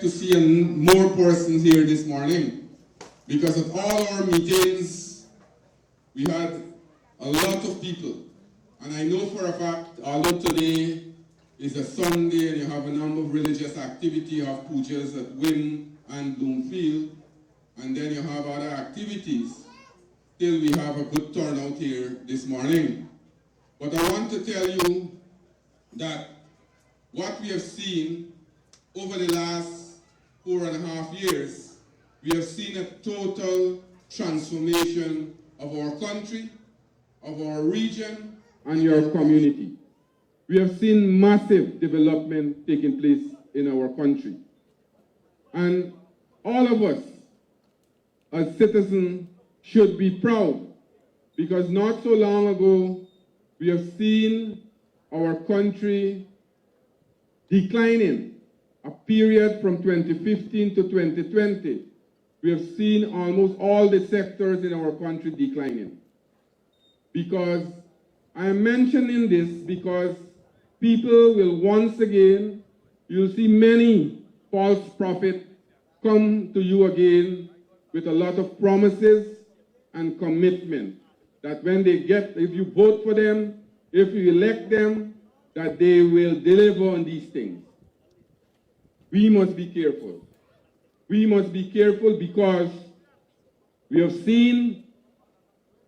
to see more persons here this morning, because at all our meetings, we had a lot of people. And I know for a fact, although today is a Sunday and you have a number of religious activity, you have pujas at Wynn and Bloomfield, and then you have other activities, still we have a good turnout here this morning. But I want to tell you that what we have seen over the last 4.5 years, we have seen a total transformation of our country, of our region, and your community. We have seen massive development taking place in our country. And all of us, as citizens, should be proud, because not so long ago, we have seen our country declining. A period from 2015 to 2020, we have seen almost all the sectors in our country declining. Because I am mentioning this because people will once again, you'll see many false prophets come to you again with a lot of promises and commitment that when they get, if you vote for them, if you elect them, that they will deliver on these things. We must be careful. We must be careful because we have seen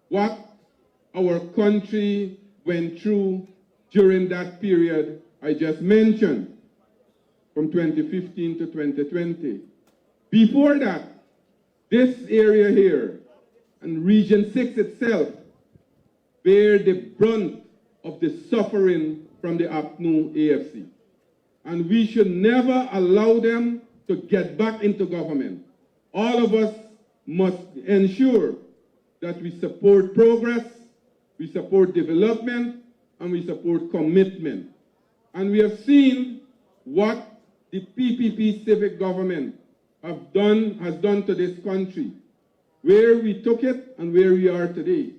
what our country went through during that period I just mentioned, from 2015 to 2020. Before that, this area here, and Region 6 itself, bear the brunt of the suffering from the APNU AFC. And we should never allow them to get back into government. All of us must ensure that we support progress, we support development, and we support commitment. And we have seen what the PPP civic government has done to this country, where we took it and where we are today.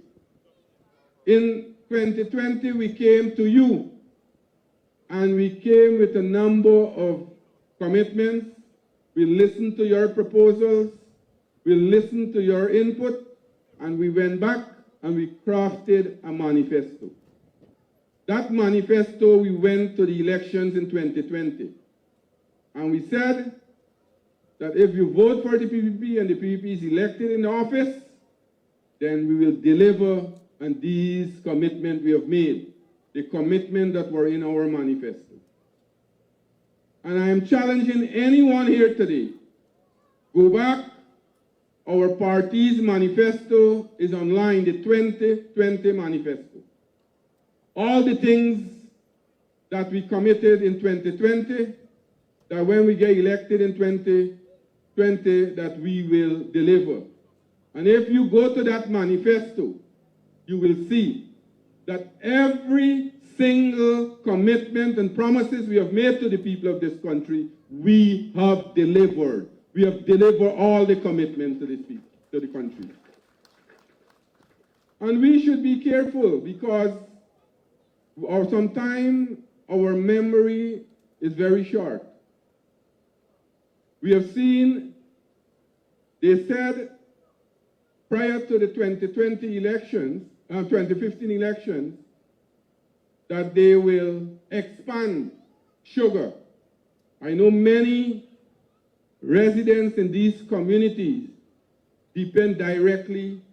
In 2020, we came to you, and we came with a number of commitments. We listened to your proposals, we listened to your input, and we went back and we crafted a manifesto. That manifesto, we went to the elections in 2020. And we said that if you vote for the PPP and the PPP is elected in office, then we will deliver on these commitments we have made, the commitment that were in our manifesto. And I am challenging anyone here today, go back. Our party's manifesto is online, the 2020 manifesto. All the things that we committed in 2020, that when we get elected in 2020, that we will deliver. And if you go to that manifesto, you will see that every single commitment and promises we have made to the people of this country, we have delivered. We have delivered all the commitments to this people, to the country. And we should be careful because sometimes our memory is very short. We have seen, they said prior to the 2020 elections, 2015 elections, that they will expand sugar. I know many residents in these communities depend directly,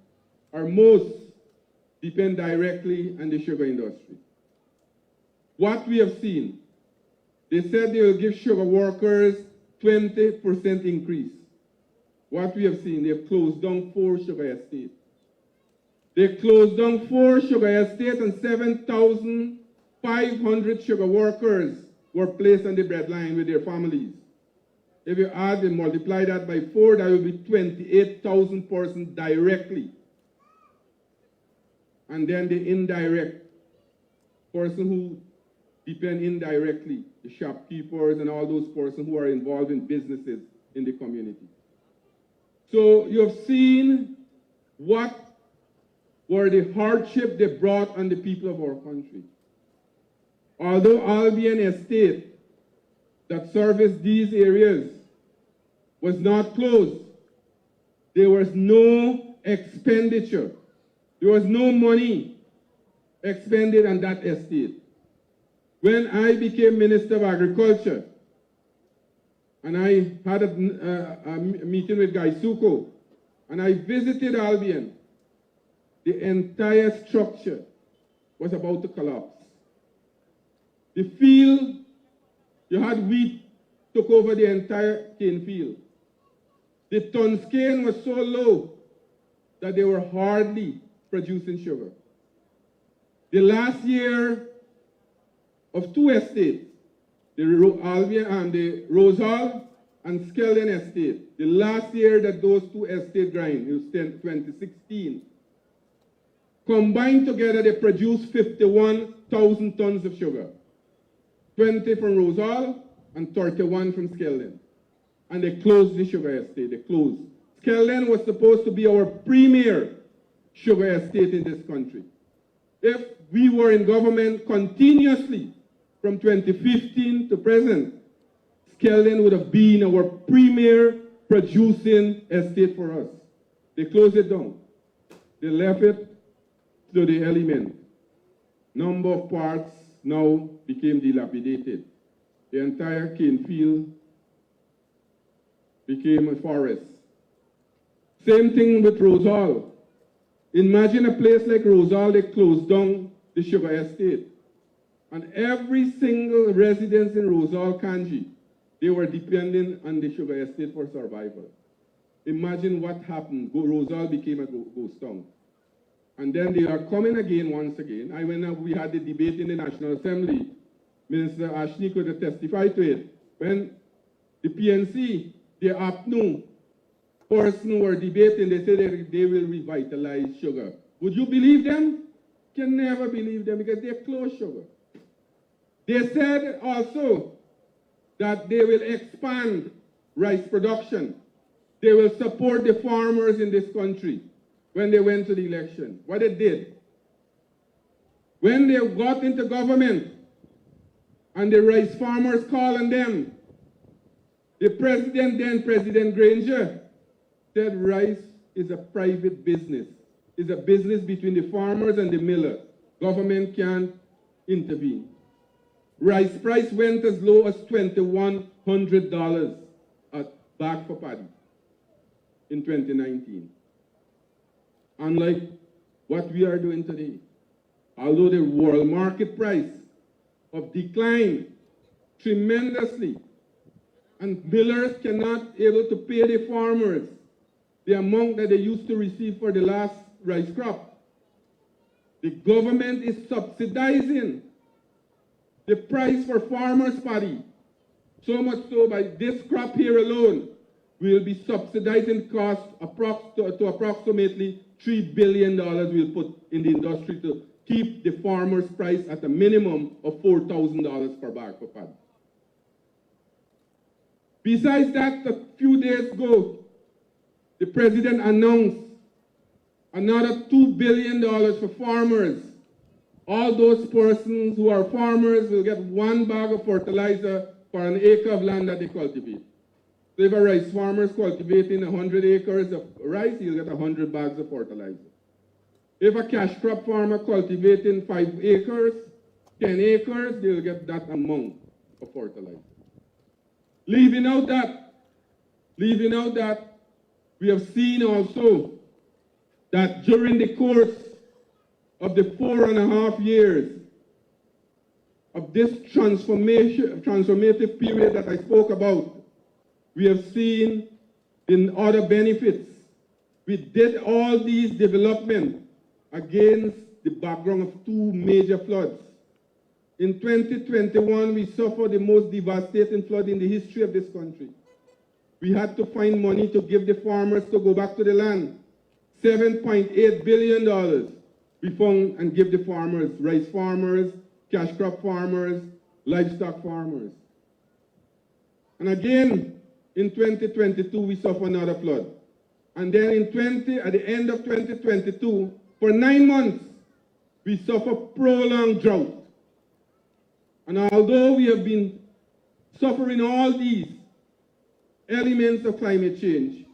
or most depend directly on the sugar industry. What we have seen, they said they will give sugar workers 20% increase. What we have seen, they've closed down 4 sugar estates. They closed down 4 sugar estates and 7,500 sugar workers were placed on the breadline with their families. If you add and multiply that by 4, that will be 28,000 persons directly. And then the indirect person who depend indirectly, the shopkeepers and all those persons who are involved in businesses in the community. So you have seen what were the hardship they brought on the people of our country. Although Albion Estate that service these areas was not closed. There was no expenditure. There was no money expended on that estate. When I became Minister of Agriculture, and I had a meeting with Guy Suko, and I visited Albion, the entire structure was about to collapse. The field, you had wheat, took over the entire cane field. The tons cane was so low that they were hardly producing sugar. The last year of two estates, the Albion and the Rosal and Skeldon estate, the last year that those two estates grind, it was 2016, combined together they produced 51,000 tons of sugar. 20 from Rosal and 31 from Skeldon. And they closed the sugar estate, they closed. Skeldon was supposed to be our premier sugar estate in this country. If we were in government continuously from 2015 to present, Skeldon would have been our premier producing estate for us. They closed it down. They left it to the element. Number of parts now became dilapidated. The entire cane field became a forest. Same thing with Rosal. Imagine a place like Rosal, they closed down the sugar estate. And every single residence in Rosal, Kanji, they were depending on the sugar estate for survival. Imagine what happened. Rosal became a ghost town. And then they are coming again once again. When we had the debate in the National Assembly, Minister Ashley could have testified to it. When the PNC, the APNU person were debating, they said that they will revitalize sugar. Would you believe them? Can never believe them because they closed sugar. They said also that they will expand rice production. They will support the farmers in this country when they went to the election. What they did, when they got into government and the rice farmers called on them, the president then, President Granger, said rice is a private business. It's a business between the farmers and the miller. Government can't intervene. Rice price went as low as $2,100 a bag for paddy in 2019. Unlike what we are doing today. Although the world market price have declined tremendously, and millers cannot able to pay the farmers the amount that they used to receive for the last rice crop. The government is subsidizing the price for farmers' paddy. So much so by this crop here alone, we will be subsidizing costs to approximately $3 billion we'll put in the industry to keep the farmer's price at a minimum of $4,000 per bag for paddy. Besides that, a few days ago, the president announced another $2 billion for farmers. All those persons who are farmers will get 1 bag of fertilizer for an acre of land that they cultivate. So if a rice farmer is cultivating 100 acres of rice, he'll get 100 bags of fertilizer. If a cash crop farmer cultivating 5 acres, 10 acres, they'll get that amount of fertilizer. Leaving out that, we have seen also that during the course of the 4.5 years of this transformative period that I spoke about, we have seen in other benefits. We did all these development against the background of 2 major floods. In 2021, we suffered the most devastating flood in the history of this country. We had to find money to give the farmers to go back to the land. $7.8 billion we found and give the farmers, rice farmers, cash crop farmers, livestock farmers. And again, in 2022, we suffered another flood. And then at the end of 2022, for 9 months, we suffered prolonged drought. And although we have been suffering all these, elements of climate change,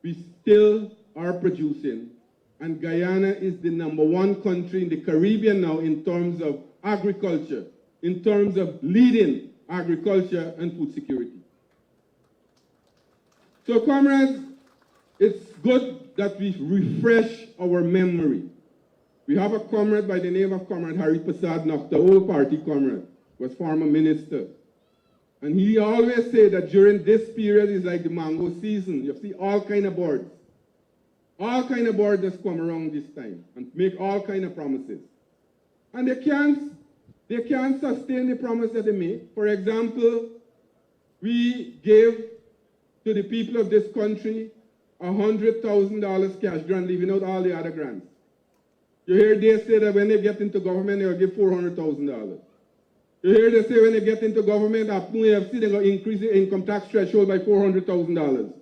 we still are producing. And Guyana is the #1 country in the Caribbean now in terms of agriculture, in terms of leading agriculture and food security. So comrades, it's good that we refresh our memory. We have a comrade by the name of Comrade Harry Prasad Nokta, old party comrade, was former minister. And he always said that during this period is like the mango season. You see all kind of birds. All kind of birds just come around this time and make all kind of promises. And they can't sustain the promise that they make. For example, we gave to the people of this country $100,000 cash grant, leaving out all the other grants. You hear they say that when they get into government, they'll give $400,000. You hear they say when they get into government, after AFC, they're going to increase the income tax threshold by $400,000.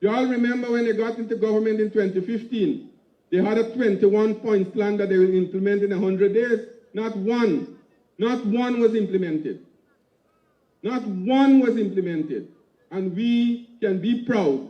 You all remember when they got into government in 2015, they had a 21-point plan that they will implement in 100 days. Not one was implemented. Not one was implemented. And we can be proud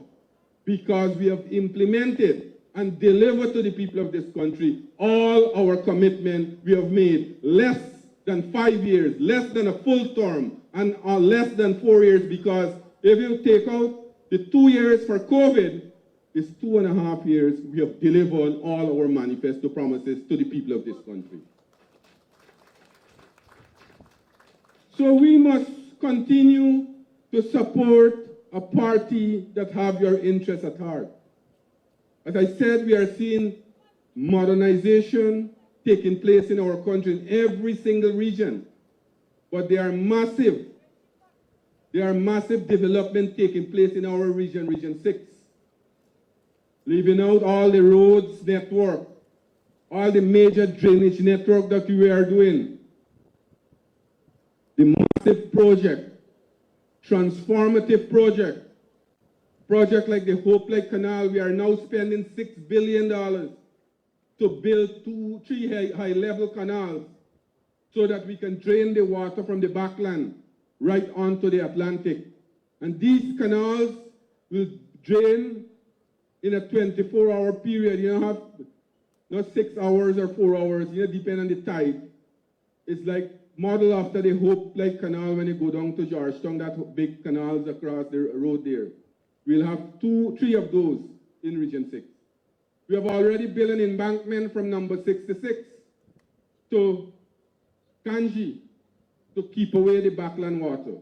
because we have implemented and delivered to the people of this country all our commitment we have made. Less than 5 years, less than a full term, and less than 4 years, because if you take out the 2 years for COVID, it's 2.5 years we have delivered all our manifesto promises to the people of this country. So we must continue to support a party that have your interests at heart. As I said, we are seeing modernization taking place in our country in every single region. But there are massive development taking place in our region, Region 6. Leaving out all the roads network, all the major drainage network that we are doing. The massive project, transformative project like the Hope Lake Canal. We are now spending $6 billion to build 3 high-level canals so that we can drain the water from the backland right onto the Atlantic. And these canals will drain in a 24-hour period. You don't have not 6 hours or 4 hours, depending on the tide. It's like model after the Hope Lake Canal when you go down to Georgetown, that big canals across the road there. We'll have 3 of those in Region 6. We have already built an embankment from number 66 to Kanji to keep away the backland water.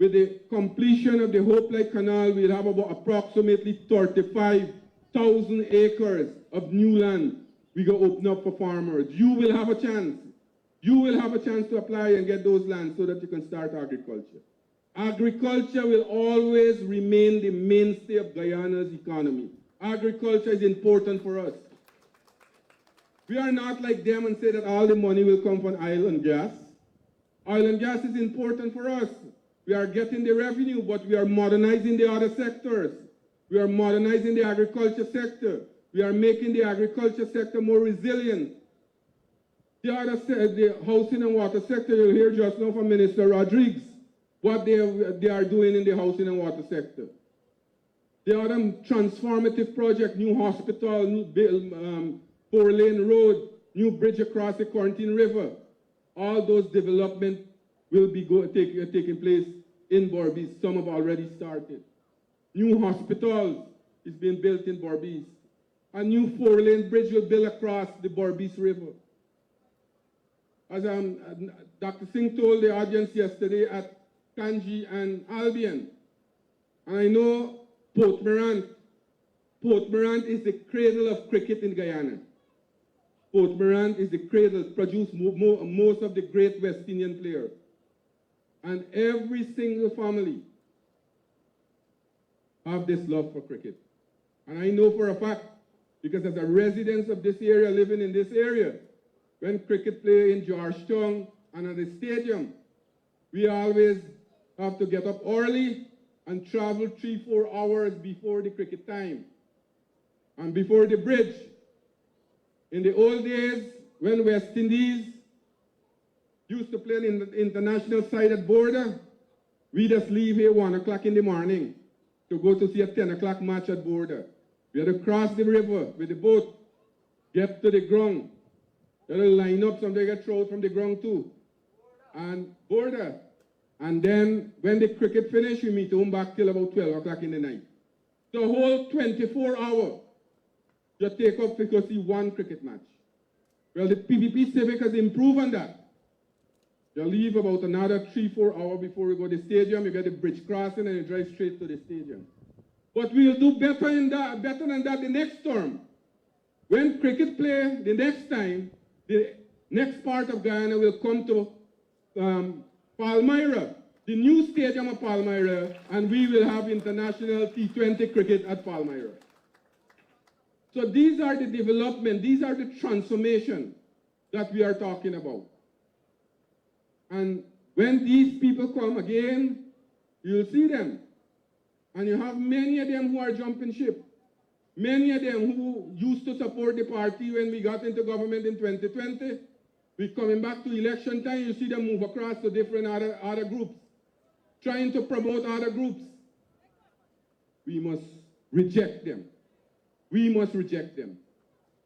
With the completion of the Hope Lake Canal, we'll have about approximately 35,000 acres of new land we go open up for farmers. You will have a chance. You will have a chance to apply and get those lands so that you can start agriculture. Agriculture will always remain the mainstay of Guyana's economy. Agriculture is important for us. We are not like them and say that all the money will come from oil and gas. Oil and gas is important for us. We are getting the revenue, but we are modernizing the other sectors. We are modernizing the agriculture sector. We are making the agriculture sector more resilient. The housing and water sector, you'll hear just now from Minister Rodriguez, what they are doing in the housing and water sector. The other transformative project, new hospital, new 4-lane road, new bridge across the Quarantine River. All those development will be taking place in Berbice. Some have already started. New hospitals is being built in Berbice. A new 4-lane bridge will build across the Berbice River. As Dr. Singh told the audience yesterday at Kanji and Albion, and I know Port Mourant is the cradle of cricket in Guyana. Port Mourant is the cradle, produced most of the great West Indian players. And every single family have this love for cricket. And I know for a fact, because as a resident of this area, living in this area, when cricket play in Georgetown and at the stadium, we always have to get up early and travel 3-4 hours before the cricket time and before the bridge. In the old days, when West Indies used to play in the international side at border, We just leave here 1 o'clock in the morning to go to see a 10 o'clock match at border. We had to cross the river with the boat, get to the ground. They will line up, somebody get thrown from the ground too. And border. And then when the cricket finish, we meet home back till about 12 o'clock in the night. The whole 24 hours, you take up to go see one cricket match. Well, the PPP Civic has improved on that. You leave about another 3-4 hours before we go to the stadium, you get the bridge crossing and you drive straight to the stadium. But we'll do better than that the next term. When cricket play the next time, the next part of Guyana will come to Palmyra, the new stadium of Palmyra, and we will have international T20 cricket at Palmyra. So these are the development, these are the transformation that we are talking about. And when these people come again, you'll see them. And you have many of them who are jumping ship. Many of them who used to support the party when we got into government in 2020. We're coming back to election time, you see them move across to different other groups, trying to promote other groups. We must reject them. We must reject them.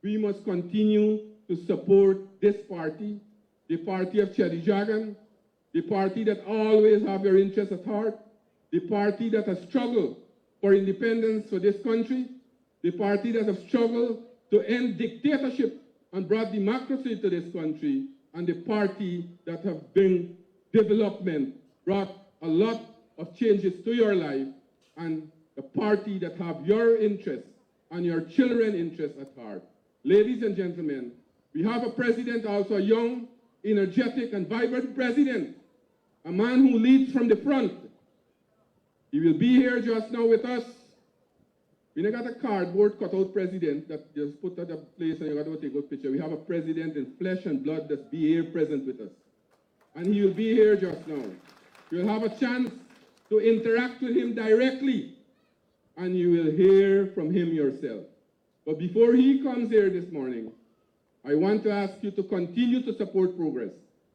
We must continue to support this party, the party of Cherry Jagan, the party that always have your interests at heart, the party that has struggled for independence for this country, the party that has struggled to end dictatorship and brought democracy to this country, and the party that have been development, brought a lot of changes to your life, and the party that have your interests and your children's interests at heart. Ladies and gentlemen, we have a president, also a young, energetic, and vibrant president, a man who leads from the front. He will be here just now with us. We don't got a cardboard cutout president that just put at a place and you got to take a picture. We have a president in flesh and blood that's be here present with us. And he will be here just now. You'll have a chance to interact with him directly and you will hear from him yourself. But before he comes here this morning, I want to ask you to continue to support progress.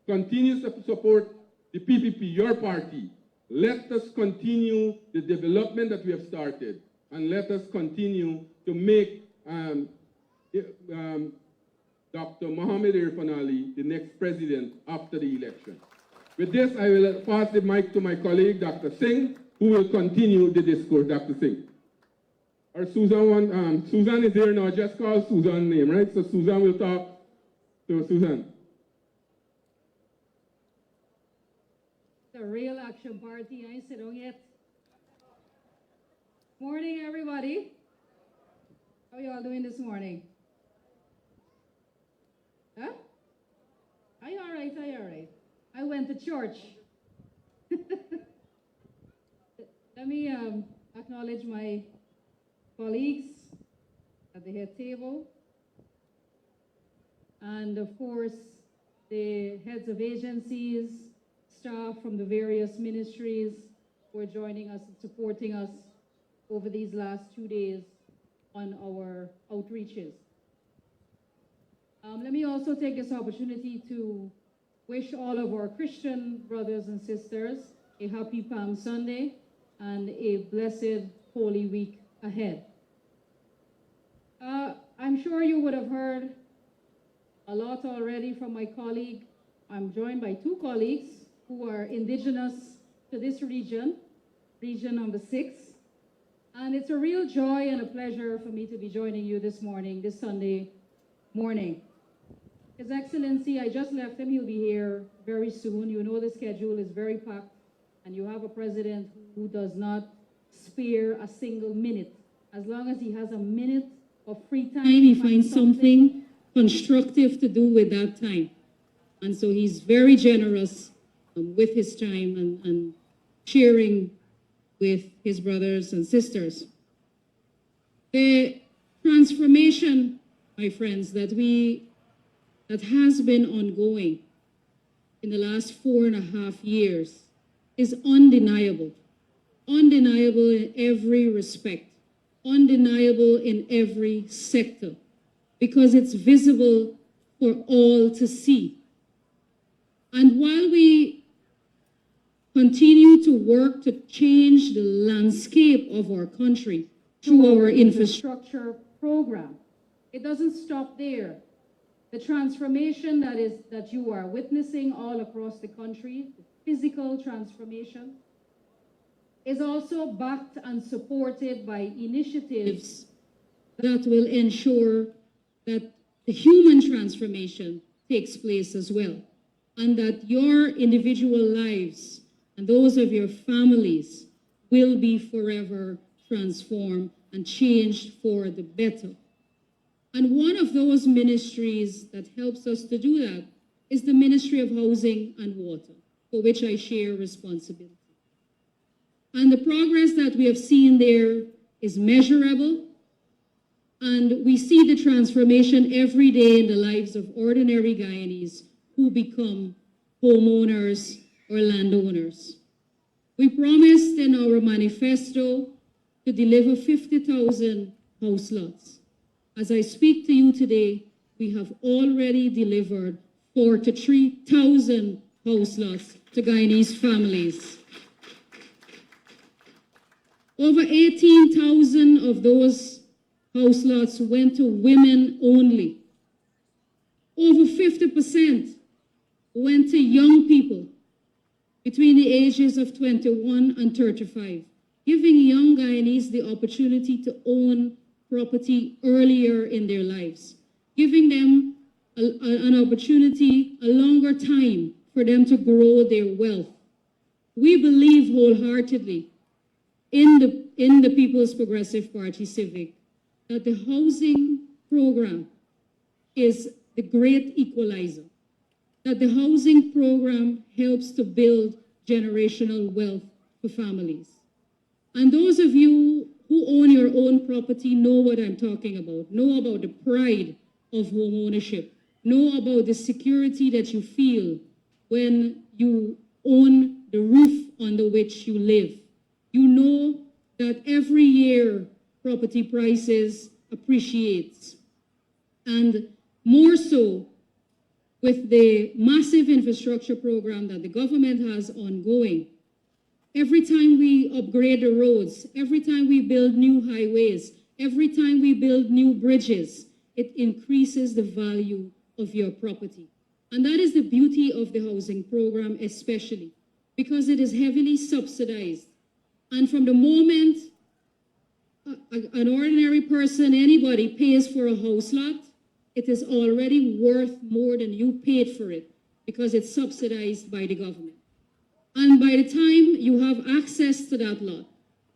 Continue to support the PPP, your party. Let us continue the development that we have started. And let us continue to make Dr. Mohammed Irfaan Ali the next president after the election. With this, I will pass the mic to my colleague, Dr. Singh, who will continue the discourse. Dr. Singh. Or Susan, Susan is here now. Just call Susan's name, right? So Susan will talk to Susan. The real action party, I ain't sit down yet. Morning, everybody. How are you all doing this morning? Huh? Are you all right? Are you all right? I went to church. Let me acknowledge my colleagues at the head table. And of course, the heads of agencies, staff from the various ministries who are joining us and supporting us over these last 2 days on our outreaches. Let me also take this opportunity to wish all of our Christian brothers and sisters a happy Palm Sunday and a blessed Holy Week ahead. I'm sure you would have heard a lot already from my colleague. I'm joined by 2 colleagues who are indigenous to this region, region number 6. And it's a real joy and a pleasure for me to be joining you this morning, this Sunday morning. His Excellency, I just left him. He'll be here very soon. You know the schedule is very packed, and you have a president who does not spare a single minute. As long as he has a minute of free time, he finds something constructive to do with that time. And so he's very generous with his time and sharing with his brothers and sisters. The transformation, my friends, that has been ongoing in the last 4.5 years is undeniable. Undeniable in every respect. Undeniable in every sector. Because it's visible for all to see. And while we continue to work to change the landscape of our country through our infrastructure program. It doesn't stop there. The transformation that you are witnessing all across the country, the physical transformation, is also backed and supported by initiatives that will ensure that the human transformation takes place as well, and that your individual lives and those of your families will be forever transformed and changed for the better. And one of those ministries that helps us to do that is the Ministry of Housing and Water, for which I share responsibility. And the progress that we have seen there is measurable, and we see the transformation every day in the lives of ordinary Guyanese who become homeowners or landowners. We promised in our manifesto to deliver 50,000 house lots. As I speak to you today, we have already delivered 43,000 house lots to Guyanese families. Over 18,000 of those house lots went to women only. Over 50% went to young people between the ages of 21 and 35, giving young Guyanese the opportunity to own property earlier in their lives, giving them an opportunity, a longer time for them to grow their wealth. We believe wholeheartedly in the People's Progressive Party Civic that the housing program is the great equalizer, that the housing program helps to build generational wealth for families. And those of you who own your own property know what I'm talking about, know about the pride of home ownership, know about the security that you feel when you own the roof under which you live. You know that every year property prices appreciate, and more so with the massive infrastructure program that the government has ongoing. Every time we upgrade the roads, every time we build new highways, every time we build new bridges, it increases the value of your property. And that is the beauty of the housing program, especially because it is heavily subsidized. And from the moment an ordinary person, anybody, pays for a house lot, it is already worth more than you paid for it because it's subsidized by the government. And by the time you have access to that lot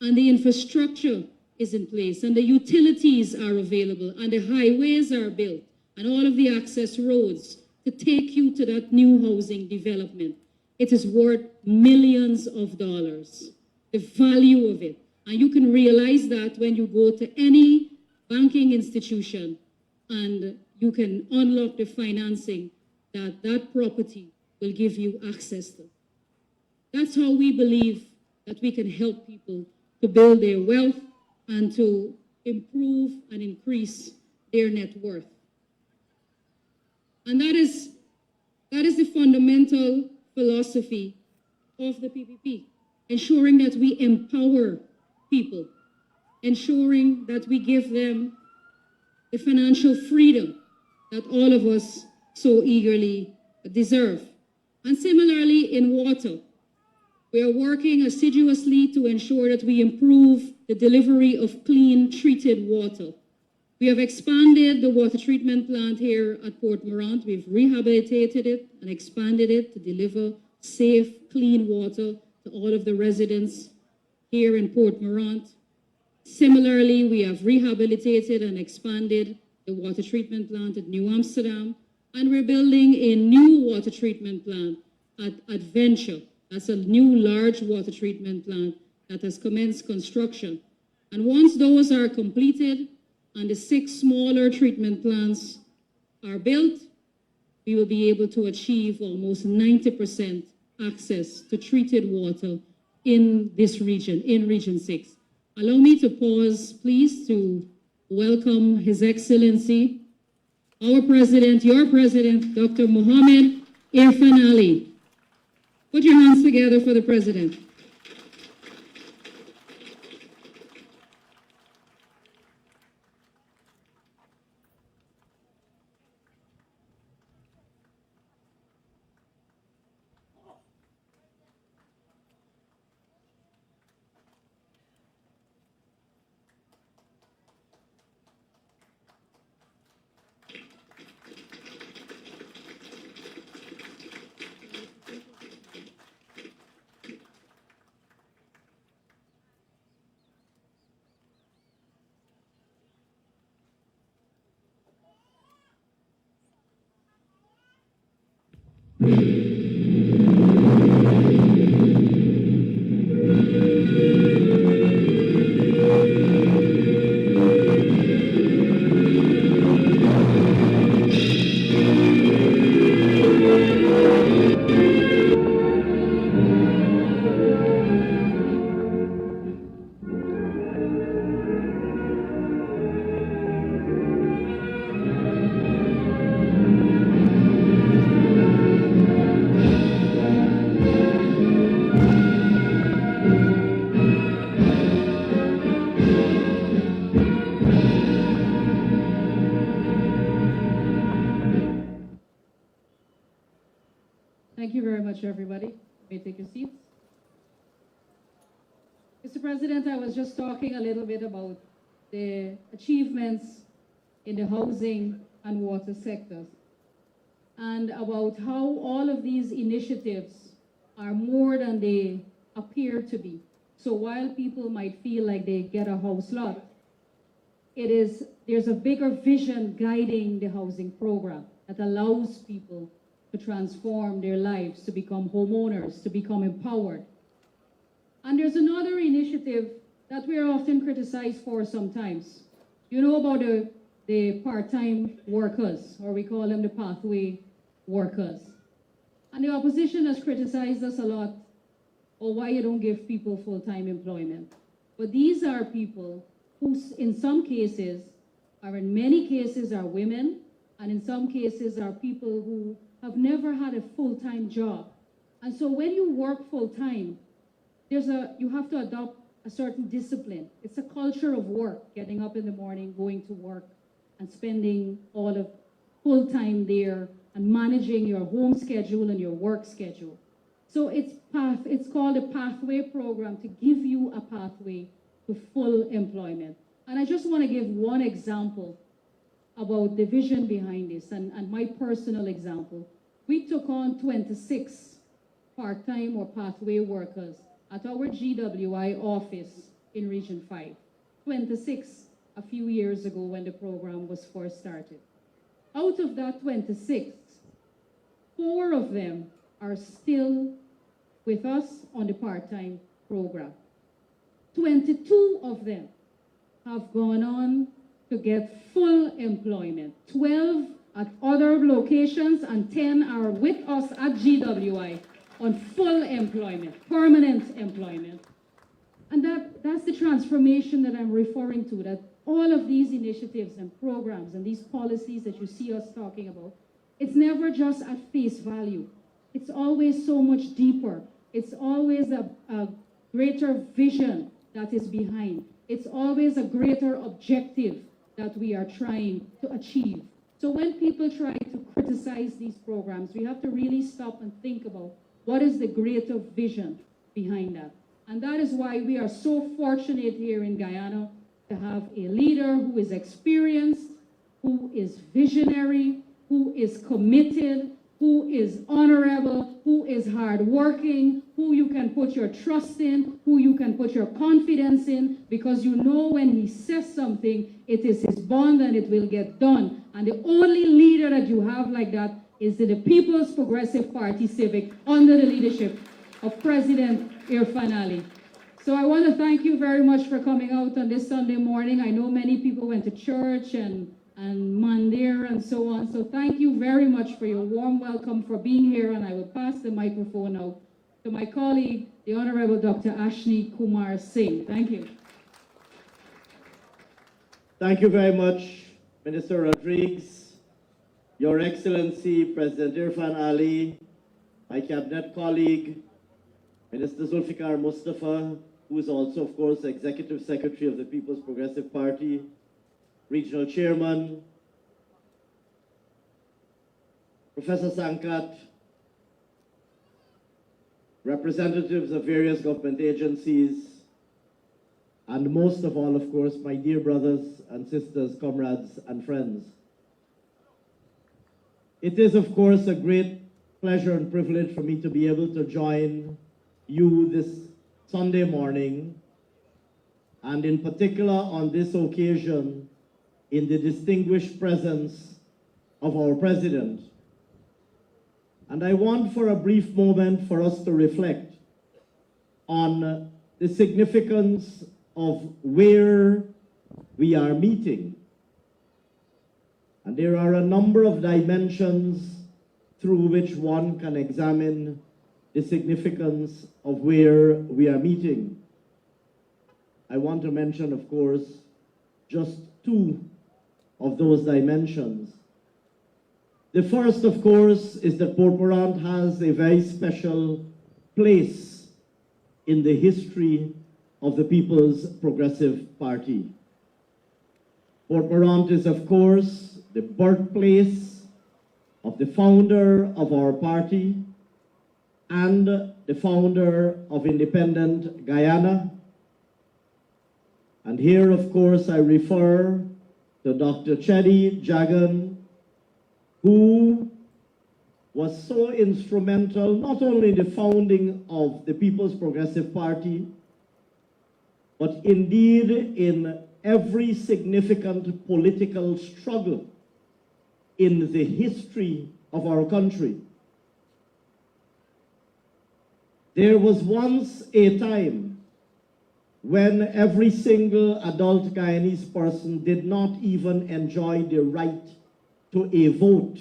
and the infrastructure is in place and the utilities are available and the highways are built and all of the access roads to take you to that new housing development, it is worth millions of dollars, the value of it. And you can realize that when you go to any banking institution and you can unlock the financing that that property will give you access to. That's how we believe that we can help people to build their wealth and to improve and increase their net worth. And that is the fundamental philosophy of the PPP, ensuring that we empower people, ensuring that we give them the financial freedom that all of us so eagerly deserve. And similarly in water, we are working assiduously to ensure that we improve the delivery of clean, treated water. We have expanded the water treatment plant here at Port Mourant. We've rehabilitated it and expanded it to deliver safe, clean water to all of the residents here in Port Mourant. Similarly, we have rehabilitated and expanded the water treatment plant at New Amsterdam, and we're building a new water treatment plant at Adventure. That's a new large water treatment plant that has commenced construction. And once those are completed and the 6 smaller treatment plants are built, we will be able to achieve almost 90% access to treated water in this region, in Region 6. Allow me to pause, please, to welcome His Excellency, our President, your President, Dr. Mohammed Irfaan Ali. Put your hands together for the President. Thank you very much, everybody. You may take your seats. Mr. President, I was just talking a little bit about the achievements in the housing and water sectors, and about how all of these initiatives are more than they appear to be. So while people might feel like they get a house lot, there's a bigger vision guiding the housing program that allows people to transform their lives, to become homeowners, to become empowered. And there's another initiative that we are often criticized for sometimes. You know about the part-time workers, or we call them the pathway workers. And the opposition has criticized us a lot, or why you don't give people full-time employment. But these are people who, in some cases, or in many cases, are women, and in some cases are people who have never had a full-time job. And so when you work full-time, you have to adopt a certain discipline. It's a culture of work, getting up in the morning, going to work, and spending all of full-time there, and managing your home schedule and your work schedule. So it's called a pathway program to give you a pathway to full employment. And I just want to give one example about the vision behind this, and my personal example. We took on 26 part-time or pathway workers at our GWI office in Region 5. 26 a few years ago when the program was first started. Out of that 26, 4 of them are still with us on the part-time program. 22 of them have gone on to get full employment. 12 at other locations, and 10 are with us at GWI on full employment, permanent employment. And that's the transformation that I'm referring to, that all of these initiatives and programs and these policies that you see us talking about, it's never just at face value. It's always so much deeper. It's always a greater vision that is behind. It's always a greater objective that we are trying to achieve. So when people try to criticize these programs, we have to really stop and think about what is the greater vision behind that. And that is why we are so fortunate here in Guyana to have a leader who is experienced, who is visionary, who is committed, who is honorable, who is hardworking, who you can put your trust in, who you can put your confidence in, because you know when he says something, it is his bond and it will get done. And the only leader that you have like that is the People's Progressive Party Civic under the leadership of President Irfaan Ali. So I want to thank you very much for coming out on this Sunday morning. I know many people went to church and Mandir and so on. So thank you very much for your warm welcome, for being here. And I will pass the microphone now to my colleague, the Honorable Dr. Ashni Kumar Singh. Thank you. Thank you very much, Minister Rodriguez, Your Excellency, President Irfaan Ali, my cabinet colleague, Minister Zulfikar Mustafa, who is also, of course, Executive Secretary of the People's Progressive Party, Regional Chairman, Professor Sankat, representatives of various government agencies, and most of all, of course, my dear brothers and sisters, comrades and friends. It is, of course, a great pleasure and privilege for me to be able to join you this Sunday morning, and in particular on this occasion, in the distinguished presence of our President. And I want for a brief moment for us to reflect on the significance of where we are meeting. And there are a number of dimensions through which one can examine the significance of where we are meeting. I want to mention, of course, just two of those dimensions. The first, of course, is that Port Mourant has a very special place in the history of the People's Progressive Party. Port Mourant is, of course, the birthplace of the founder of our party and the founder of independent Guyana. And here, of course, I refer to Dr. Chedi Jagan, who was so instrumental not only in the founding of the People's Progressive Party, but indeed in every significant political struggle in the history of our country. There was once a time when every single adult Guyanese person did not even enjoy the right to a vote.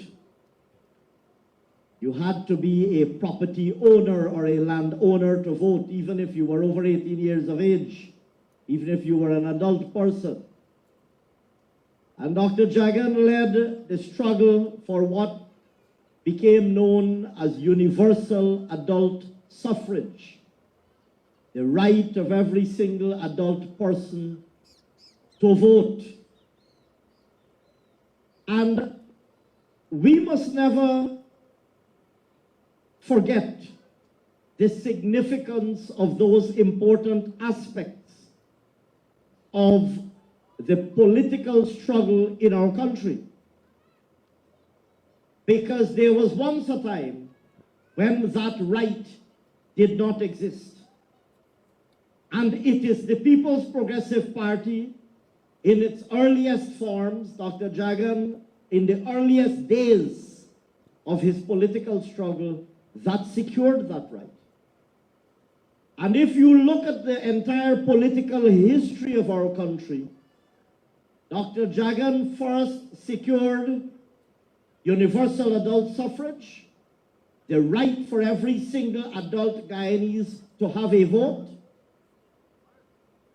You had to be a property owner or a landowner to vote, even if you were over 18 years of age, even if you were an adult person. And Dr. Jagan led the struggle for what became known as universal adult suffrage, the right of every single adult person to vote. And we must never forget the significance of those important aspects of the political struggle in our country. Because there was once a time when that right did not exist. And it is the People's Progressive Party in its earliest forms, Dr. Jagan, in the earliest days of his political struggle, that secured that right. And if you look at the entire political history of our country, Dr. Jagan first secured universal adult suffrage, the right for every single adult Guyanese to have a vote.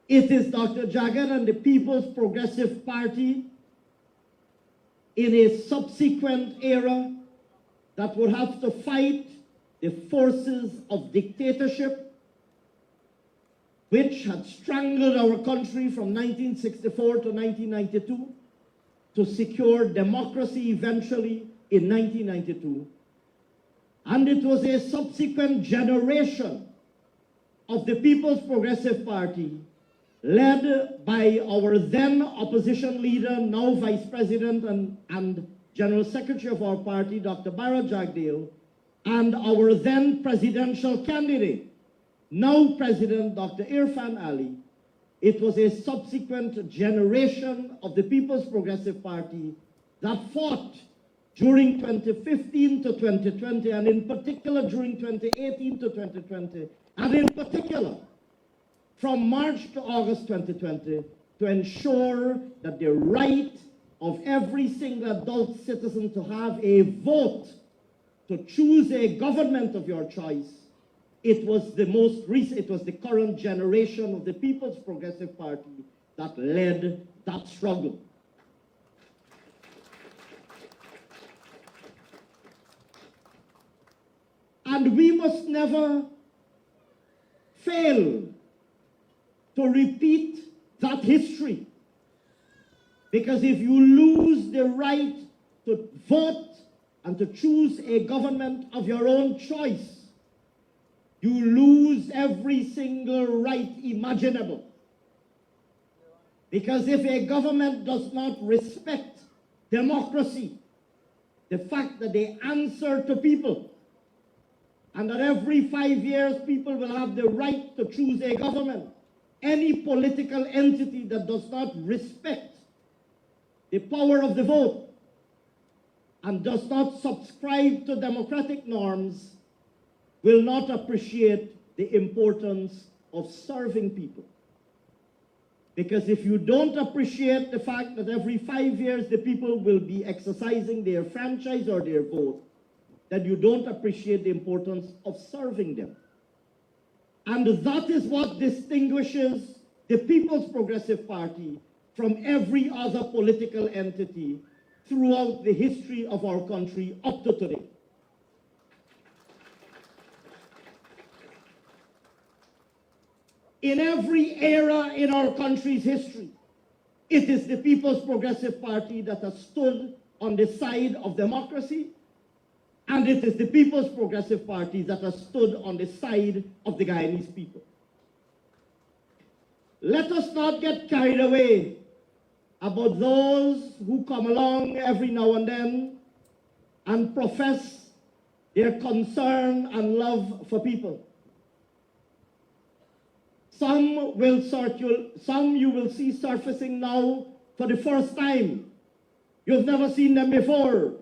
It is Dr. Jagan and the People's Progressive Party in a subsequent era that would have to fight the forces of dictatorship which had strangled our country from 1964 to 1992 to secure democracy eventually in 1992. And it was a subsequent generation of the People's Progressive Party led by our then opposition leader, now Vice President and General Secretary of our party, Dr. Bharat Jagdeo, and our then presidential candidate, now President Dr. Irfaan Ali. It was a subsequent generation of the People's Progressive Party that fought during 2015 to 2020, and in particular during 2018 to 2020, and in particular from March to August 2020, to ensure that the right of every single adult citizen to have a vote, to choose a government of your choice, it was the most recent, it was the current generation of the People's Progressive Party that led that struggle. And we must never fail to repeat that history. Because if you lose the right to vote and to choose a government of your own choice, you lose every single right imaginable. Because if a government does not respect democracy, the fact that they answer to people, and that every 5 years people will have the right to choose a government, any political entity that does not respect the power of the vote and does not subscribe to democratic norms will not appreciate the importance of serving people. Because if you don't appreciate the fact that every 5 years the people will be exercising their franchise or their vote, then you don't appreciate the importance of serving them. And that is what distinguishes the People's Progressive Party from every other political entity throughout the history of our country up to today. In every era in our country's history, it is the People's Progressive Party that has stood on the side of democracy, and it is the People's Progressive Party that has stood on the side of the Guyanese people. Let us not get carried away about those who come along every now and then and profess their concern and love for people. Some you will see surfacing now for the first time. You've never seen them before.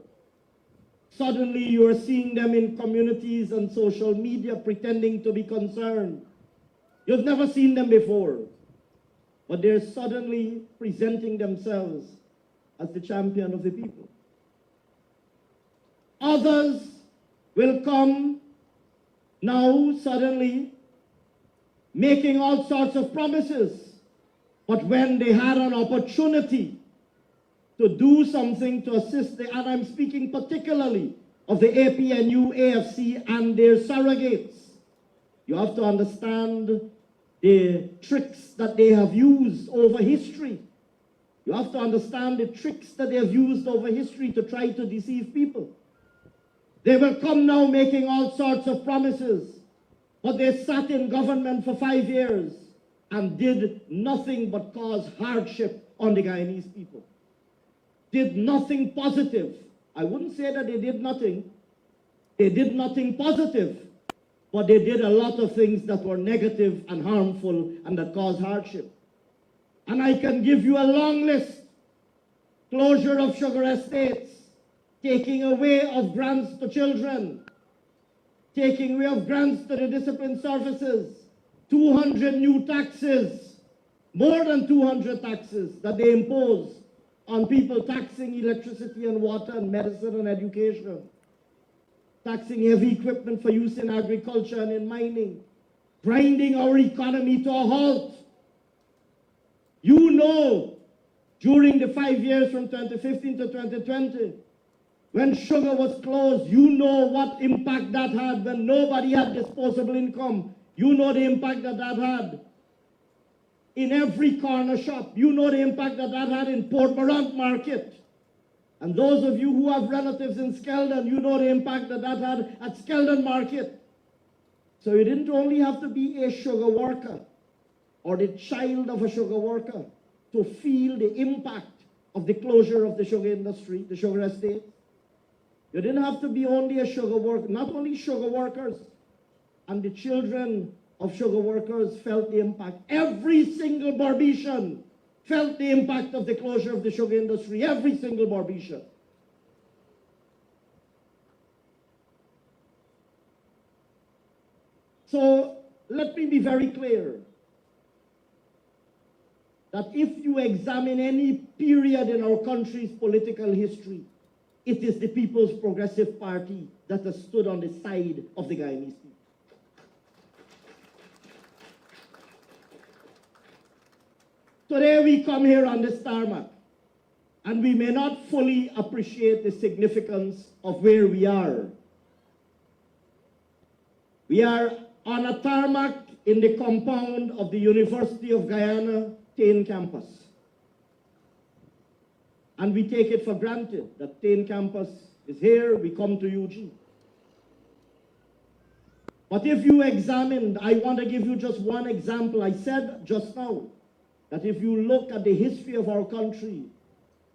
Suddenly you are seeing them in communities and social media pretending to be concerned. You've never seen them before, but they're suddenly presenting themselves as the champion of the people. Others will come now suddenly making all sorts of promises, but when they had an opportunity to do something to assist and I'm speaking particularly of the APNU, AFC, and their surrogates. You have to understand the tricks that they have used over history. You have to understand the tricks that they have used over history to try to deceive people. They will come now making all sorts of promises, but they sat in government for 5 years and did nothing but cause hardship on the Guyanese people. Did nothing positive. I wouldn't say that they did nothing. They did nothing positive, but they did a lot of things that were negative and harmful and that caused hardship. And I can give you a long list. Closure of sugar estates, taking away of grants to children, taking away of grants to the discipline services, 200 new taxes, more than 200 taxes that they impose on people, taxing electricity and water and medicine and education, taxing heavy equipment for use in agriculture and in mining, grinding our economy to a halt. You know, during the 5 years from 2015 to 2020, when sugar was closed, you know what impact that had when nobody had disposable income. You know the impact that that had in every corner shop. You know the impact that that had in Port Mourant market. And those of you who have relatives in Skeldon, you know the impact that that had at Skeldon market. So you didn't only have to be a sugar worker or the child of a sugar worker to feel the impact of the closure of the sugar industry, the sugar estate. You didn't have to be only a sugar worker, not only sugar workers, and the children of sugar workers felt the impact. Every single Barbician felt the impact of the closure of the sugar industry, every single Barbician. So let me be very clear that if you examine any period in our country's political history, it is the People's Progressive Party that has stood on the side of the Guyanese people. Today we come here on this tarmac, and we may not fully appreciate the significance of where we are. We are on a tarmac in the compound of the University of Guyana, Tain campus. And we take it for granted that Tain campus is here, we come to UG. But if you examine, I want to give you just one example. I said just now that if you look at the history of our country,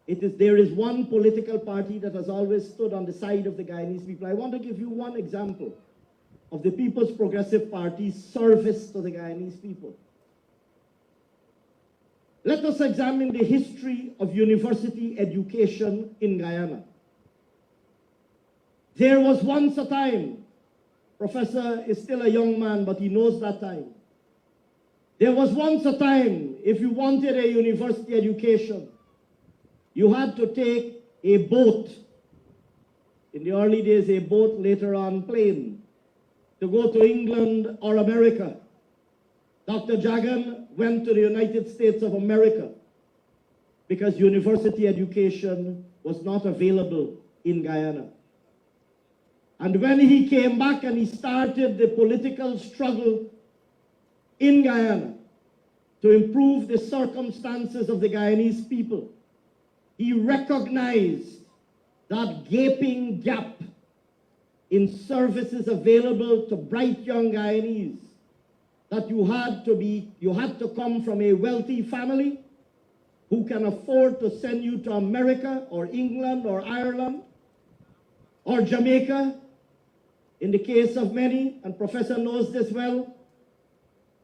there is one political party that has always stood on the side of the Guyanese people. I want to give you one example of the People's Progressive Party's service to the Guyanese people. Let us examine the history of university education in Guyana. There was once a time, Professor is still a young man, but he knows that time. There was once a time, if you wanted a university education, you had to take a boat. In the early days, a boat, later on plane, to go to England or America. Dr. Jagan went to the United States of America because university education was not available in Guyana. And when he came back and he started the political struggle in Guyana to improve the circumstances of the Guyanese people, he recognized that gaping gap in services available to bright young Guyanese, that you had to come from a wealthy family who can afford to send you to America or England or Ireland or Jamaica. In the case of many, and Professor knows this well,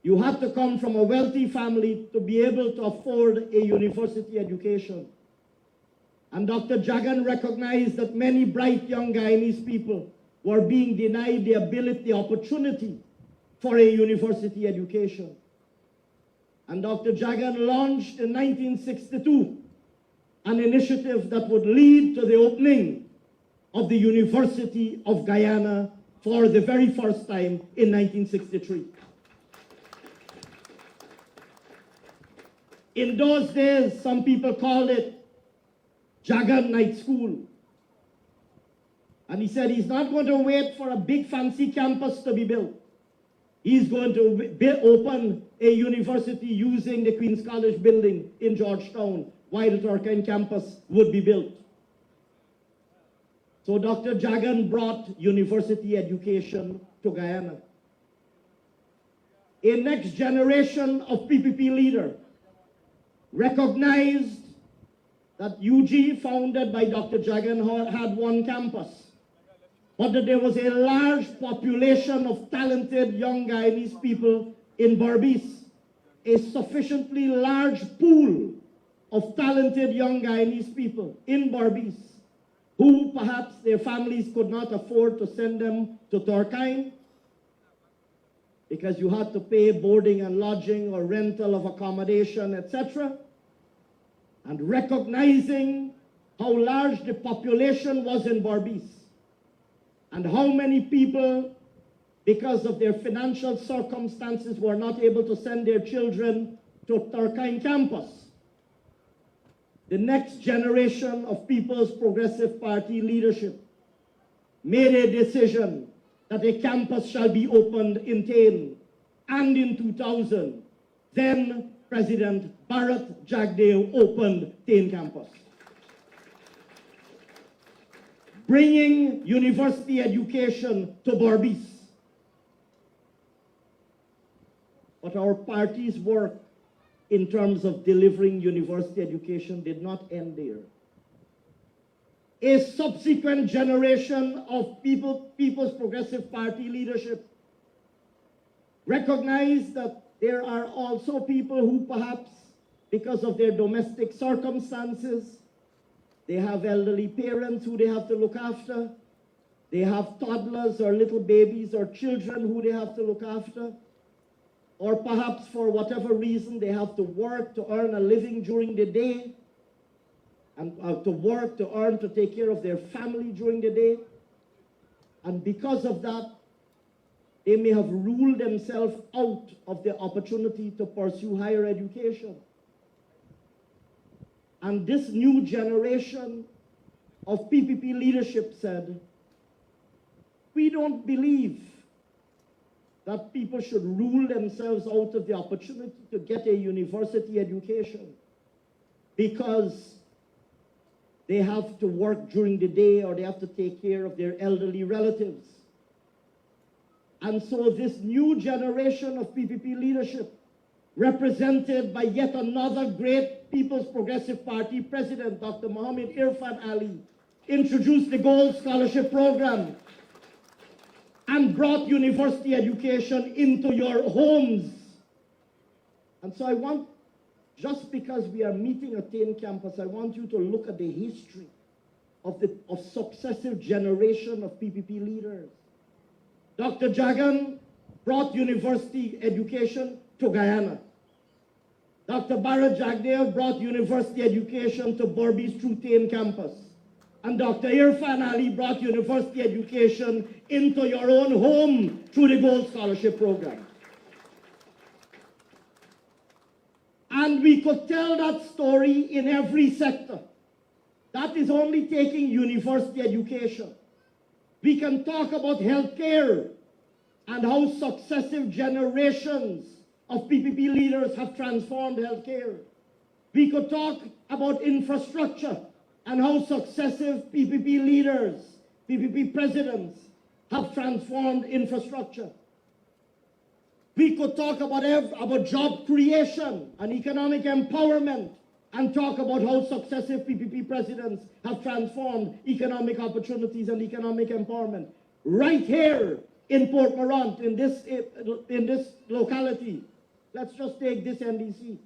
you had to come from a wealthy family to be able to afford a university education. And Dr. Jagan recognized that many bright young Guyanese people were being denied the opportunity for a university education. And Dr. Jagan launched in 1962 an initiative that would lead to the opening of the University of Guyana for the very first time in 1963. In those days, some people called it Jagan Night School. And he said he's not going to wait for a big fancy campus to be built. He's going to open a university using the Queen's College building in Georgetown while the Turkine campus would be built. So Dr. Jagan brought university education to Guyana. A next generation of PPP leader recognized that UG, founded by Dr. Jagan, had one campus, but that there was a large population of talented young Guyanese people in Berbice, a sufficiently large pool of talented young Guyanese people in Berbice, who perhaps their families could not afford to send them to Turkine because you had to pay boarding and lodging or rental of accommodation, etc. And recognizing how large the population was in Berbice and how many people, because of their financial circumstances, were not able to send their children to Turkine campus. The next generation of People's Progressive Party leadership made a decision that a campus shall be opened in Tain. And in 2000, then President Bharat Jagdeo opened Tain campus, bringing university education to Berbice. But our party's work in terms of delivering university education did not end there. A subsequent generation of People's Progressive Party leadership recognized that there are also people who perhaps, because of their domestic circumstances, they have elderly parents who they have to look after, they have toddlers or little babies or children who they have to look after, or perhaps for whatever reason they have to work to earn a living during the day, and to take care of their family during the day. And because of that, they may have ruled themselves out of the opportunity to pursue higher education. And this new generation of PPP leadership said, we don't believe that people should rule themselves out of the opportunity to get a university education because they have to work during the day or they have to take care of their elderly relatives. And so this new generation of PPP leadership, represented by yet another great People's Progressive Party president, Dr. Mohammed Irfaan Ali, introduced the Gold Scholarship Program and brought university education into your homes. And so I want, just because we are meeting at Tain campus, I want you to look at the history of successive generation of PPP leaders. Dr. Jagan brought university education to Guyana. Dr. Bharat Jagdev brought university education to Berbice through Tain campus. And Dr. Irfaan Ali brought university education into your own home through the Gold Scholarship Program. And we could tell that story in every sector. That is only taking university education. We can talk about healthcare and how successive generations of PPP leaders have transformed healthcare. We could talk about infrastructure and how successive PPP leaders, PPP presidents, have transformed infrastructure. We could talk about job creation and economic empowerment and talk about how successive PPP presidents have transformed economic opportunities and economic empowerment. Right here in Port Mourant, in this locality, let's just take this NDC.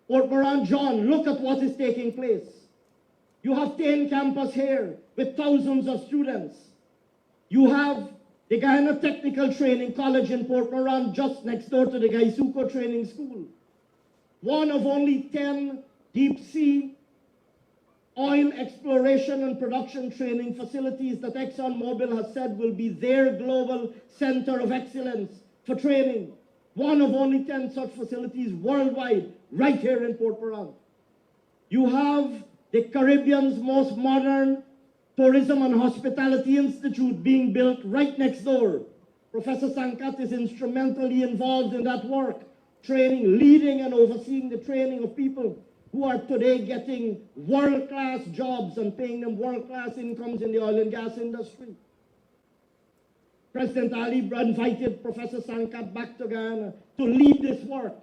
Port Mourant, John, look at what is taking place. You have Tain campus here with thousands of students. You have the Guyana Technical Training College in Port Mourant just next door to the Gaisuco Training School. One of only 10 deep sea oil exploration and production training facilities that ExxonMobil has said will be their global center of excellence for training. One of only 10 such facilities worldwide, right here in Port Mourant. You have the Caribbean's most modern Tourism and Hospitality Institute being built right next door. Professor Sankat is instrumentally involved in that work, training, leading and overseeing the training of people who are today getting world-class jobs and paying them world-class incomes in the oil and gas industry. President Ali invited Professor Sankat back to Guyana to lead this work.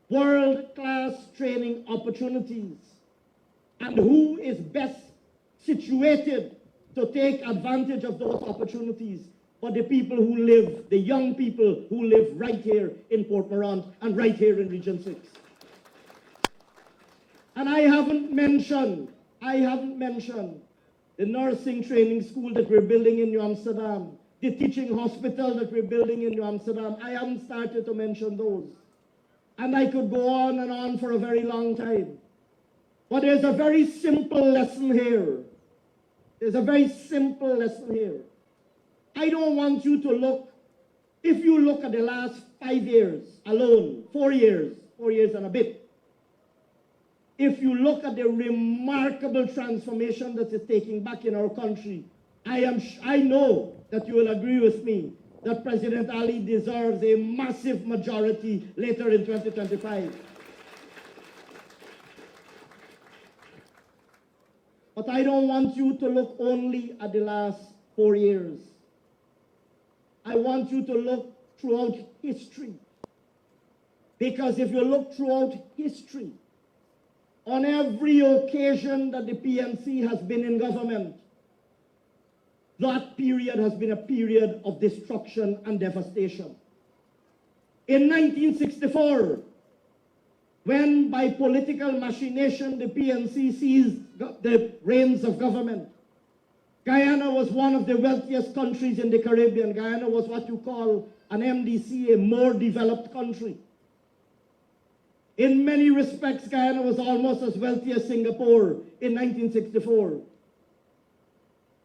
World-class training opportunities. And who is best situated to take advantage of those opportunities but the people who live, the young people who live right here in Port Mourant and right here in Region 6. And I haven't mentioned the nursing training school that we're building in New Amsterdam, the teaching hospital that we're building in New Amsterdam. I haven't started to mention those. And I could go on and on for a very long time. But there's a very simple lesson here. There's a very simple lesson here. I don't want you to look, if you look at the last 5 years alone, 4 years and a bit, if you look at the remarkable transformation that is taking back in our country, I know that you will agree with me that President Ali deserves a massive majority later in 2025. But I don't want you to look only at the last 4 years. I want you to look throughout history. Because if you look throughout history, on every occasion that the PNC has been in government, that period has been a period of destruction and devastation. In 1964, when by political machination the PNC seized the reins of government, Guyana was one of the wealthiest countries in the Caribbean. Guyana was what you call an MDC, a more developed country. In many respects, Guyana was almost as wealthy as Singapore in 1964.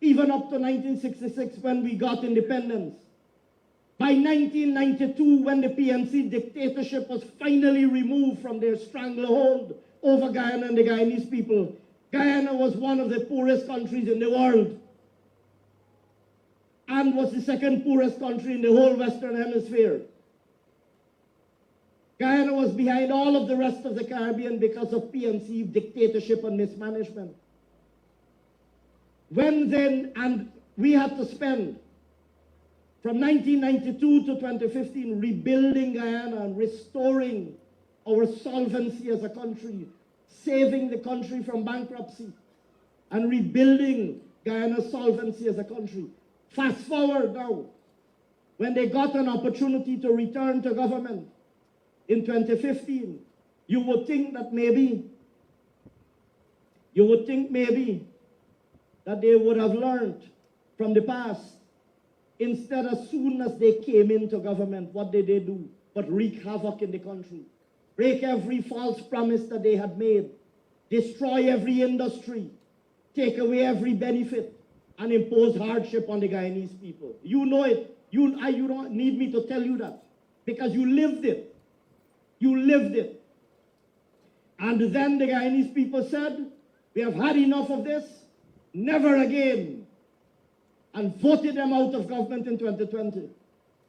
Even up to 1966 when we got independence. By 1992, when the PNC dictatorship was finally removed from their stranglehold over Guyana and the Guyanese people, Guyana was one of the poorest countries in the world. and was the second poorest country in the whole Western Hemisphere. Guyana was behind all of the rest of the Caribbean because of PNC dictatorship and mismanagement. And we had to spend from 1992 to 2015 rebuilding Guyana and restoring our solvency as a country, saving the country from bankruptcy, and rebuilding Guyana's solvency as a country. Fast forward now, when they got an opportunity to return to government in 2015, you would think maybe that they would have learned from the past. Instead, as soon as they came into government, what did they do? But wreak havoc in the country. Break every false promise that they had made. Destroy every industry. Take away every benefit. And impose hardship on the Guyanese people. You know it. You don't need me to tell you that. Because you lived it. You lived it. And then the Guyanese people said, we have had enough of this. Never again. And voted them out of government in 2020.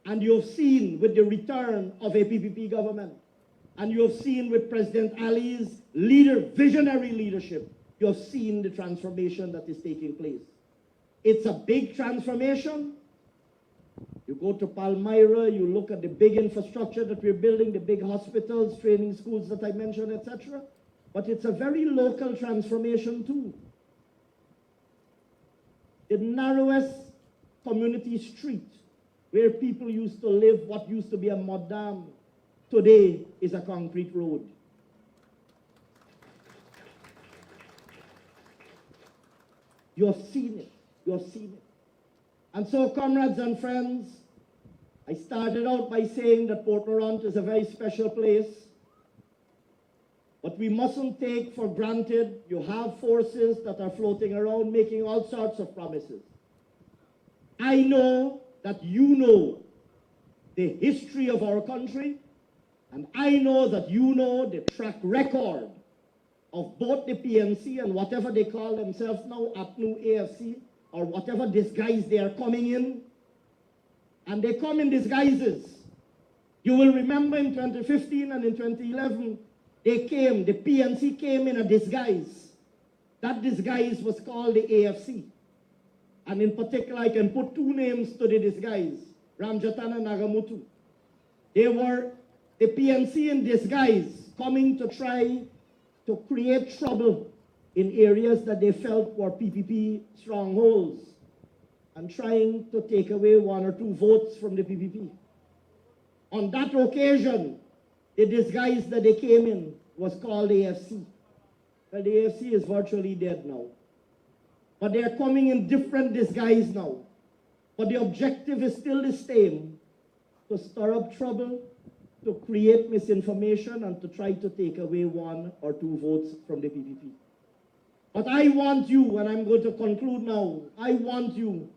And you have seen with the return of a PPP government, and you have seen with President Ali's visionary leadership, you have seen the transformation that is taking place. It's a big transformation. You go to Palmyra, you look at the big infrastructure that we're building, the big hospitals, training schools that I mentioned, etc. But it's a very local transformation too. The narrowest community street where people used to live, what used to be a mud dam, today is a concrete road. You have seen it. You have seen it. And so, comrades and friends, I started out by saying that Port Mourant is a very special place. But we mustn't take for granted you have forces that are floating around making all sorts of promises. I know that you know the history of our country, and I know that you know the track record of both the PNC and whatever they call themselves now, APNU, AFC, or whatever disguise they are coming in. And they come in disguises. You will remember in 2015 and in 2011, the PNC came in a disguise. That disguise was called the AFC. And in particular, I can put two names to the disguise, Ramjatan and Nagamutu. They were the PNC in disguise, coming to try to create trouble in areas that they felt were PPP strongholds, and trying to take away 1 or 2 votes from the PPP. On that occasion, the disguise that they came in was called AFC. Well, the AFC is virtually dead now. But they are coming in different disguise now. But the objective is still the same, to stir up trouble, to create misinformation, and to try to take away 1 or 2 votes from the PPP. But I want you, and I'm going to conclude now, I want you,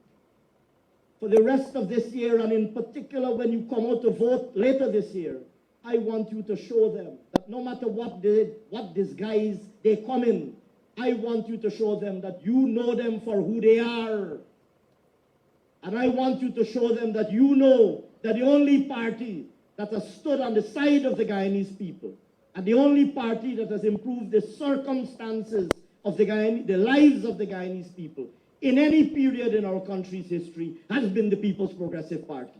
for the rest of this year, and in particular when you come out to vote later this year, I want you to show them that no matter what disguise they come in, I want you to show them that you know them for who they are. And I want you to show them that you know that the only party that has stood on the side of the Guyanese people, and the only party that has improved the circumstances of the lives of the Guyanese people in any period in our country's history has been the People's Progressive Party.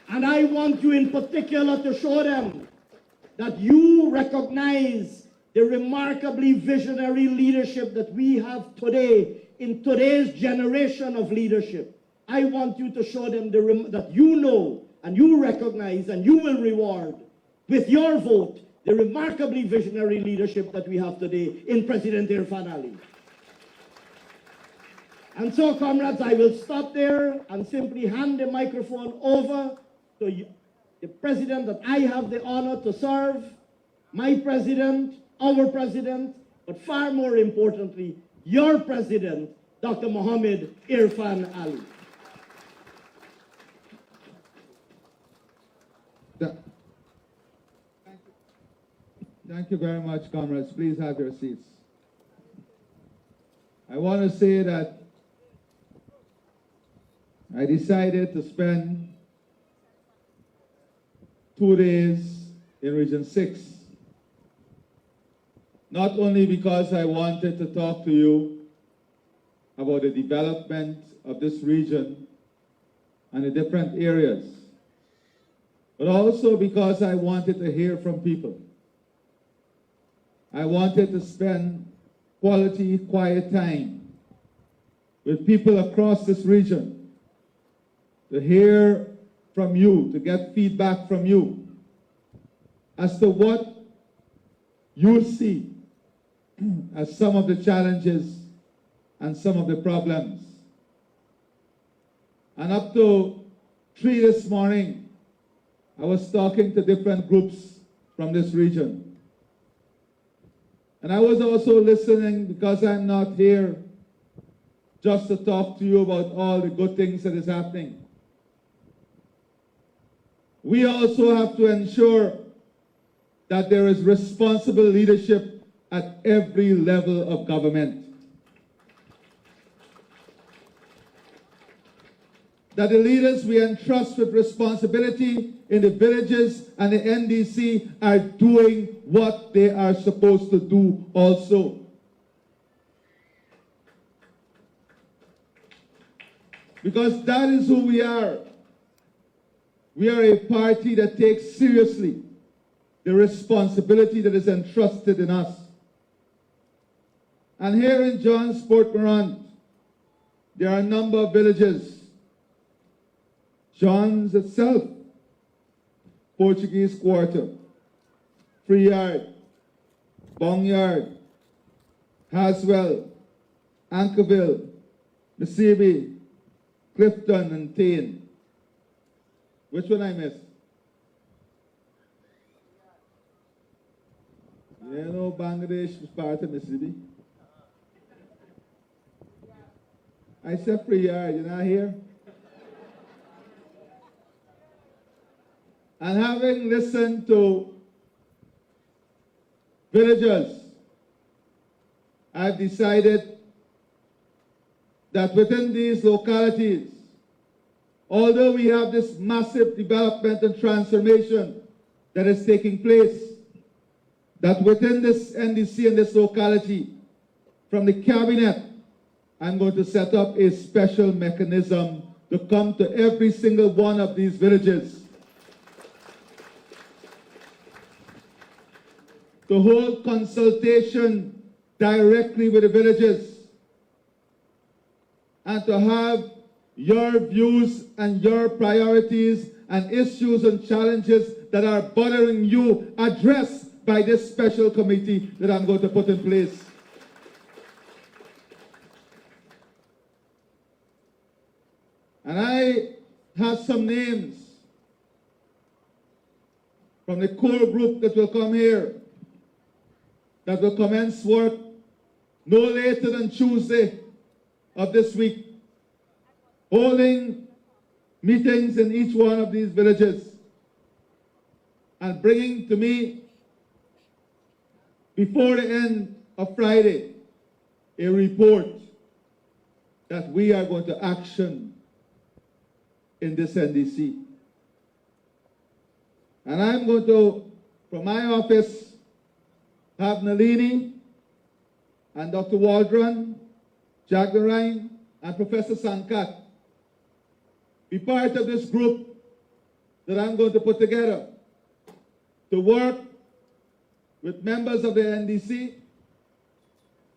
And I want you in particular to show them that you recognize the remarkably visionary leadership that we have today in today's generation of leadership. I want you to show them that you know and you recognize and you will reward with your vote the remarkably visionary leadership that we have today in President Irfaan Ali. And so, comrades, I will stop there and simply hand the microphone over to the president that I have the honor to serve, my president, our president, but far more importantly, your president, Dr. Mohammed Irfaan Ali. Thank you very much, comrades. Please have your seats. I want to say that I decided to spend 2 days in Region 6. Not only because I wanted to talk to you about the development of this region and the different areas, but also because I wanted to hear from people. I wanted to spend quality, quiet time with people across this region to hear from you, to get feedback from you as to what you see as some of the challenges and some of the problems. And up to 3 this morning, I was talking to different groups from this region. And I was also listening because I'm not here just to talk to you about all the good things that is happening. We also have to ensure that there is responsible leadership at every level of government. That the leaders we entrust with responsibility in the villages and the NDC are doing what they are supposed to do also. Because that is who we are. We are a party that takes seriously the responsibility that is entrusted in us. And here in John's Port Mourant, there are a number of villages. John's itself, Portuguese Quarter, Free Yard, Bongyard, Haswell, Ankerville, Mississippi, Clifton, and Tain. Which one I missed? You know, Bangladesh is part of Mississippi. I said Free Yard, you're not here? And having listened to villagers, I've decided that within these localities, although we have this massive development and transformation that is taking place, that within this NDC and this locality, from the cabinet, I'm going to set up a special mechanism to come to every single one of these villages, to hold consultation directly with the villages, and to have your views and your priorities and issues and challenges that are bothering you addressed by this special committee that I'm going to put in place. And I have some names from the core group that will come here, that will commence work no later than Tuesday of this week, holding meetings in each one of these villages and bringing to me before the end of Friday a report that we are going to action in this NDC. And I'm going to, from my office, have Nalini and Dr. Waldron, Jagdarine, and Professor Sankat be part of this group that I'm going to put together to work with members of the NDC,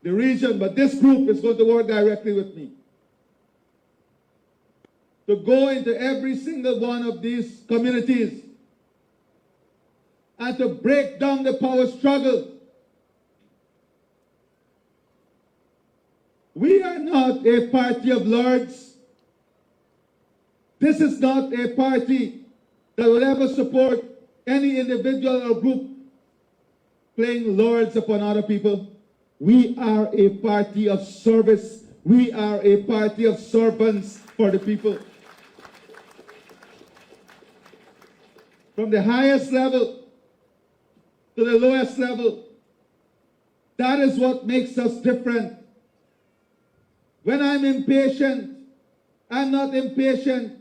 the region, but this group is going to work directly with me to go into every single one of these communities and to break down the power struggle. We are not a party of lords. This is not a party that will ever support any individual or group playing lords upon other people. We are a party of service. We are a party of servants for the people. From the highest level to the lowest level, that is what makes us different. When I'm impatient, I'm not impatient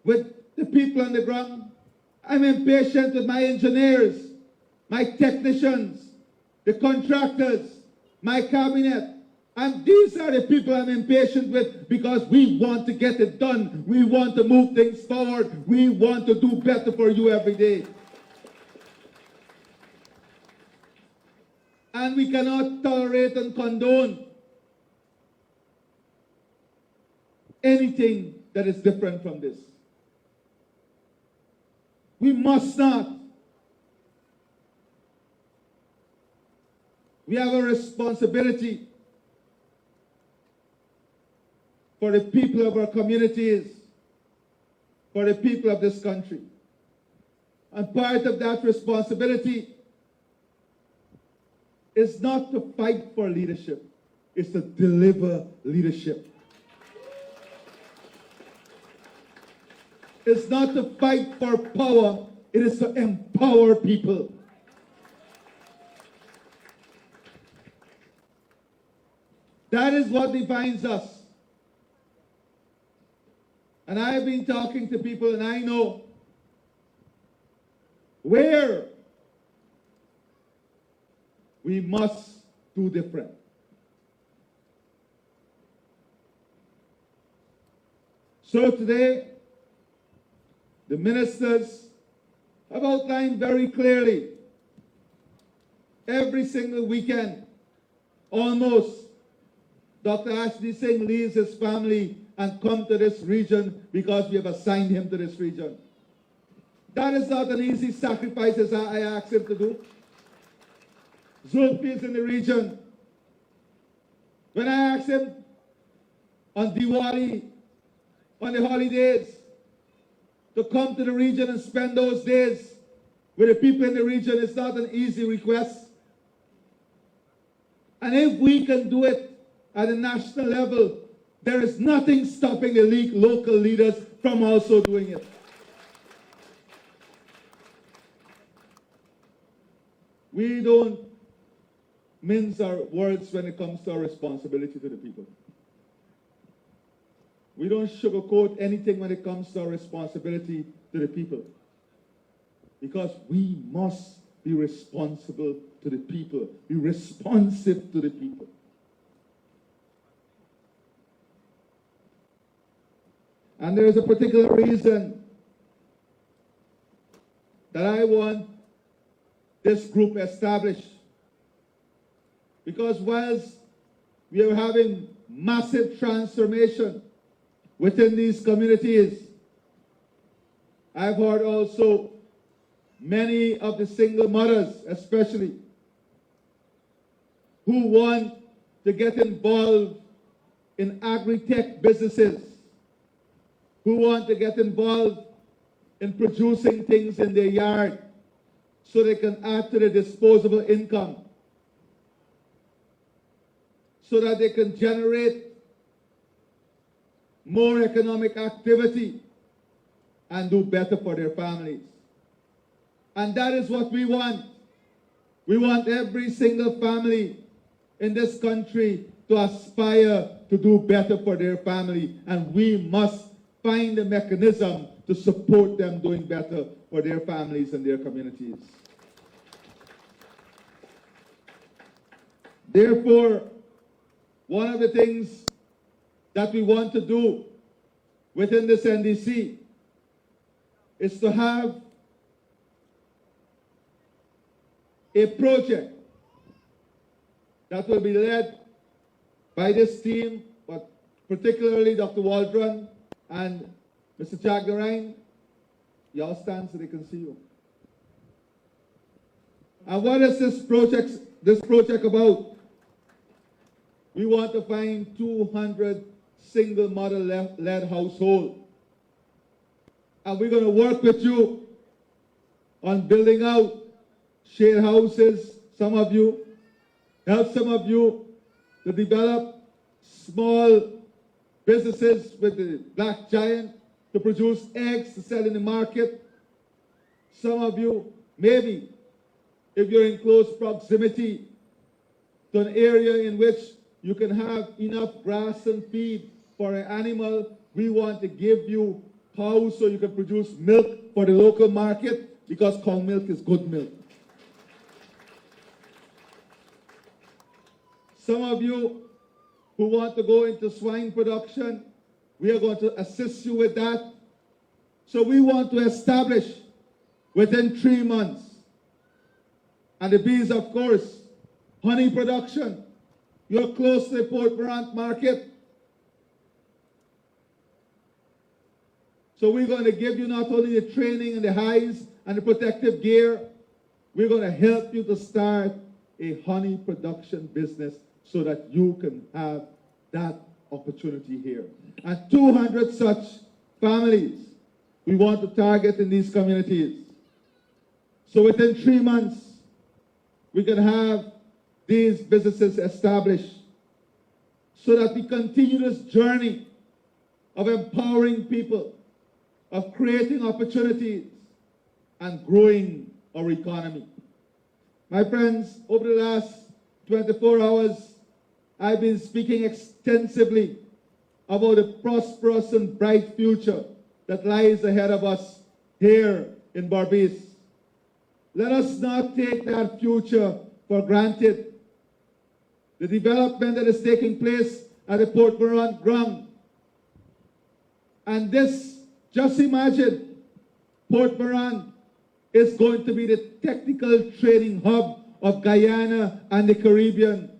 with the people on the ground. I'm impatient with my engineers, my technicians, the contractors, my cabinet. And these are the people I'm impatient with because we want to get it done. We want to move things forward. We want to do better for you every day. And we cannot tolerate and condone anything that is different from this. We must not. We have a responsibility for the people of our communities, for the people of this country. And part of that responsibility is not to fight for leadership, it's to deliver leadership. It's not to fight for power, it is to empower people. That is what defines us. And I've been talking to people and I know where we must do different. So today, the ministers have outlined very clearly every single weekend, almost, Dr. Ashley Singh leaves his family and come to this region because we have assigned him to this region. That is not an easy sacrifice as I asked him to do. Zulfi is in the region. When I asked him on Diwali, on the holidays, to come to the region and spend those days with the people in the region, it's not an easy request. And if we can do it at a national level, there is nothing stopping the local leaders from also doing it. We don't mince our words when it comes to our responsibility to the people. We don't sugarcoat anything when it comes to our responsibility to the people. Because we must be responsible to the people, be responsive to the people. And there is a particular reason that I want this group established. Because whilst we are having massive transformation within these communities, I've heard also many of the single mothers, especially, who want to get involved in agri-tech businesses, who want to get involved in producing things in their yard so they can add to their disposable income, so that they can generate more economic activity and do better for their families. And that is what we want. We want every single family in this country to aspire to do better for their family. And we must find a mechanism to support them doing better for their families and their communities. Therefore, one of the things that we want to do within this NDC is to have a project that will be led by this team, but particularly Dr. Waldron and Mr. Chagdarain. Y'all stand so they can see you. And what is this project about? We want to find 200 single mother-led households. And we're going to work with you on building out shared houses, some of you, help some of you to develop small businesses with the Black Giant to produce eggs to sell in the market. Some of you, maybe, if you're in close proximity to an area in which you can have enough grass and feed for an animal We want to give you cows so you can produce milk for the local market, because cow milk is good milk. Some of you who want to go into swine production, we are going to assist you with that. So we want to establish within 3 months, and the bees, of course, honey production. You're close to the Port Mourant market. So we're going to give you not only the training and the highs and the protective gear, we're going to help you to start a honey production business so that you can have that opportunity here. And 200 such families we want to target in these communities. So within 3 months, we can have these businesses established so that we continue this journey of empowering people, of creating opportunities, and growing our economy. My friends, over the last 24 hours, I've been speaking extensively about the prosperous and bright future that lies ahead of us here in Berbice. Let us not take that future for granted. The development that is taking place at the Port Mourant ground. And this, just imagine, Port Mourant is going to be the technical training hub of Guyana and the Caribbean.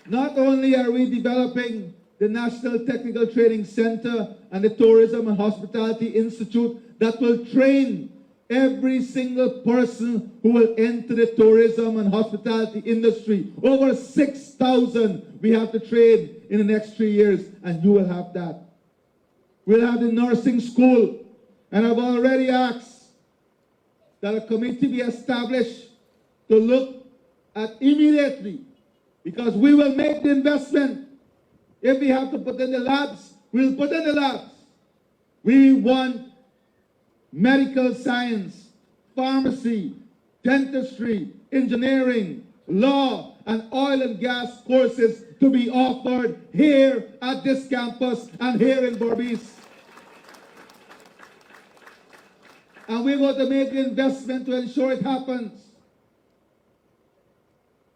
Not only are we developing the National Technical Training Center and the Tourism and Hospitality Institute that will train every single person who will enter the tourism and hospitality industry. Over 6,000 we have to train in the next 3 years, and you will have that. We'll have the nursing school, and I've already asked that a committee be established to look at immediately, because we will make the investment. If we have to put in the labs, we'll put in the labs. We want medical science, pharmacy, dentistry, engineering, law, and oil and gas courses to be offered here at this campus and here in Berbice. And we're going to make the investment to ensure it happens.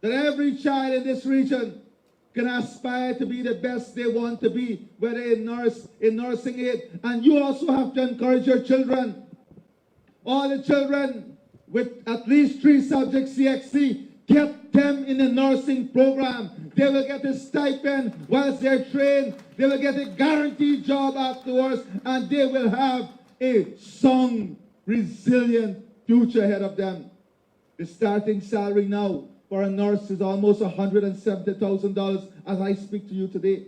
That every child in this region can aspire to be the best they want to be, whether in nursing aid. And you also have to encourage your children. All the children with at least 3 subjects CXC, get them in the nursing program. They will get a stipend whilst they're trained. They will get a guaranteed job afterwards, and they will have a strong, resilient future ahead of them. The starting salary now for a nurse is almost $170,000 as I speak to you today.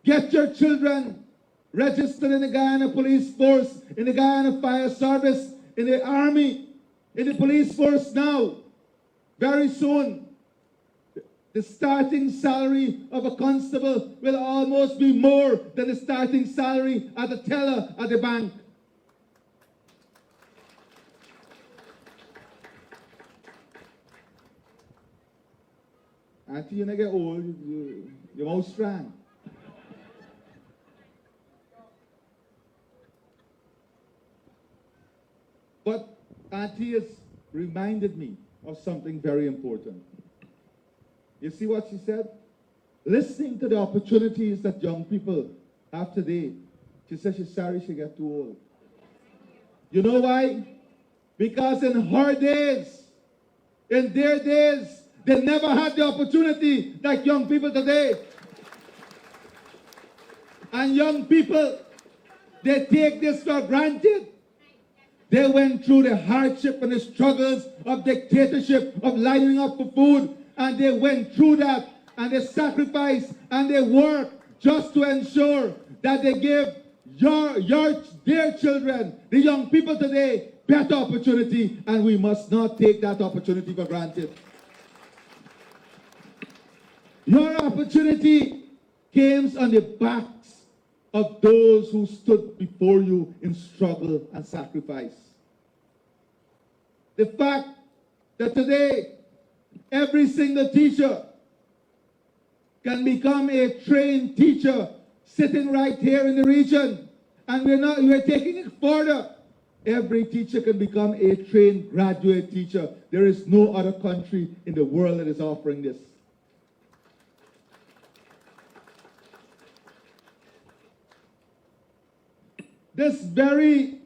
Get your children registered in the Guyana Police Force, in the Guyana Fire Service, in the Army, in the police force now. Very soon, the starting salary of a constable will almost be more than the starting salary at a teller at the bank. Until you get old, you're more strong. But Auntie has reminded me of something very important. You see what she said? Listening to the opportunities that young people have today, she said she's sorry she got too old. You know why? Because in her days, in their days, they never had the opportunity like young people today. And young people, they take this for granted. They went through the hardship and the struggles of dictatorship, of lining up for food, and they went through that, and they sacrificed, and they worked just to ensure that they give their children, the young people today, better opportunity, and we must not take that opportunity for granted. Your opportunity came on the backs of those who stood before you in struggle and sacrifice. The fact that today, every single teacher can become a trained teacher sitting right here in the region. And we're taking it further. Every teacher can become a trained graduate teacher. There is no other country in the world that is offering this. This very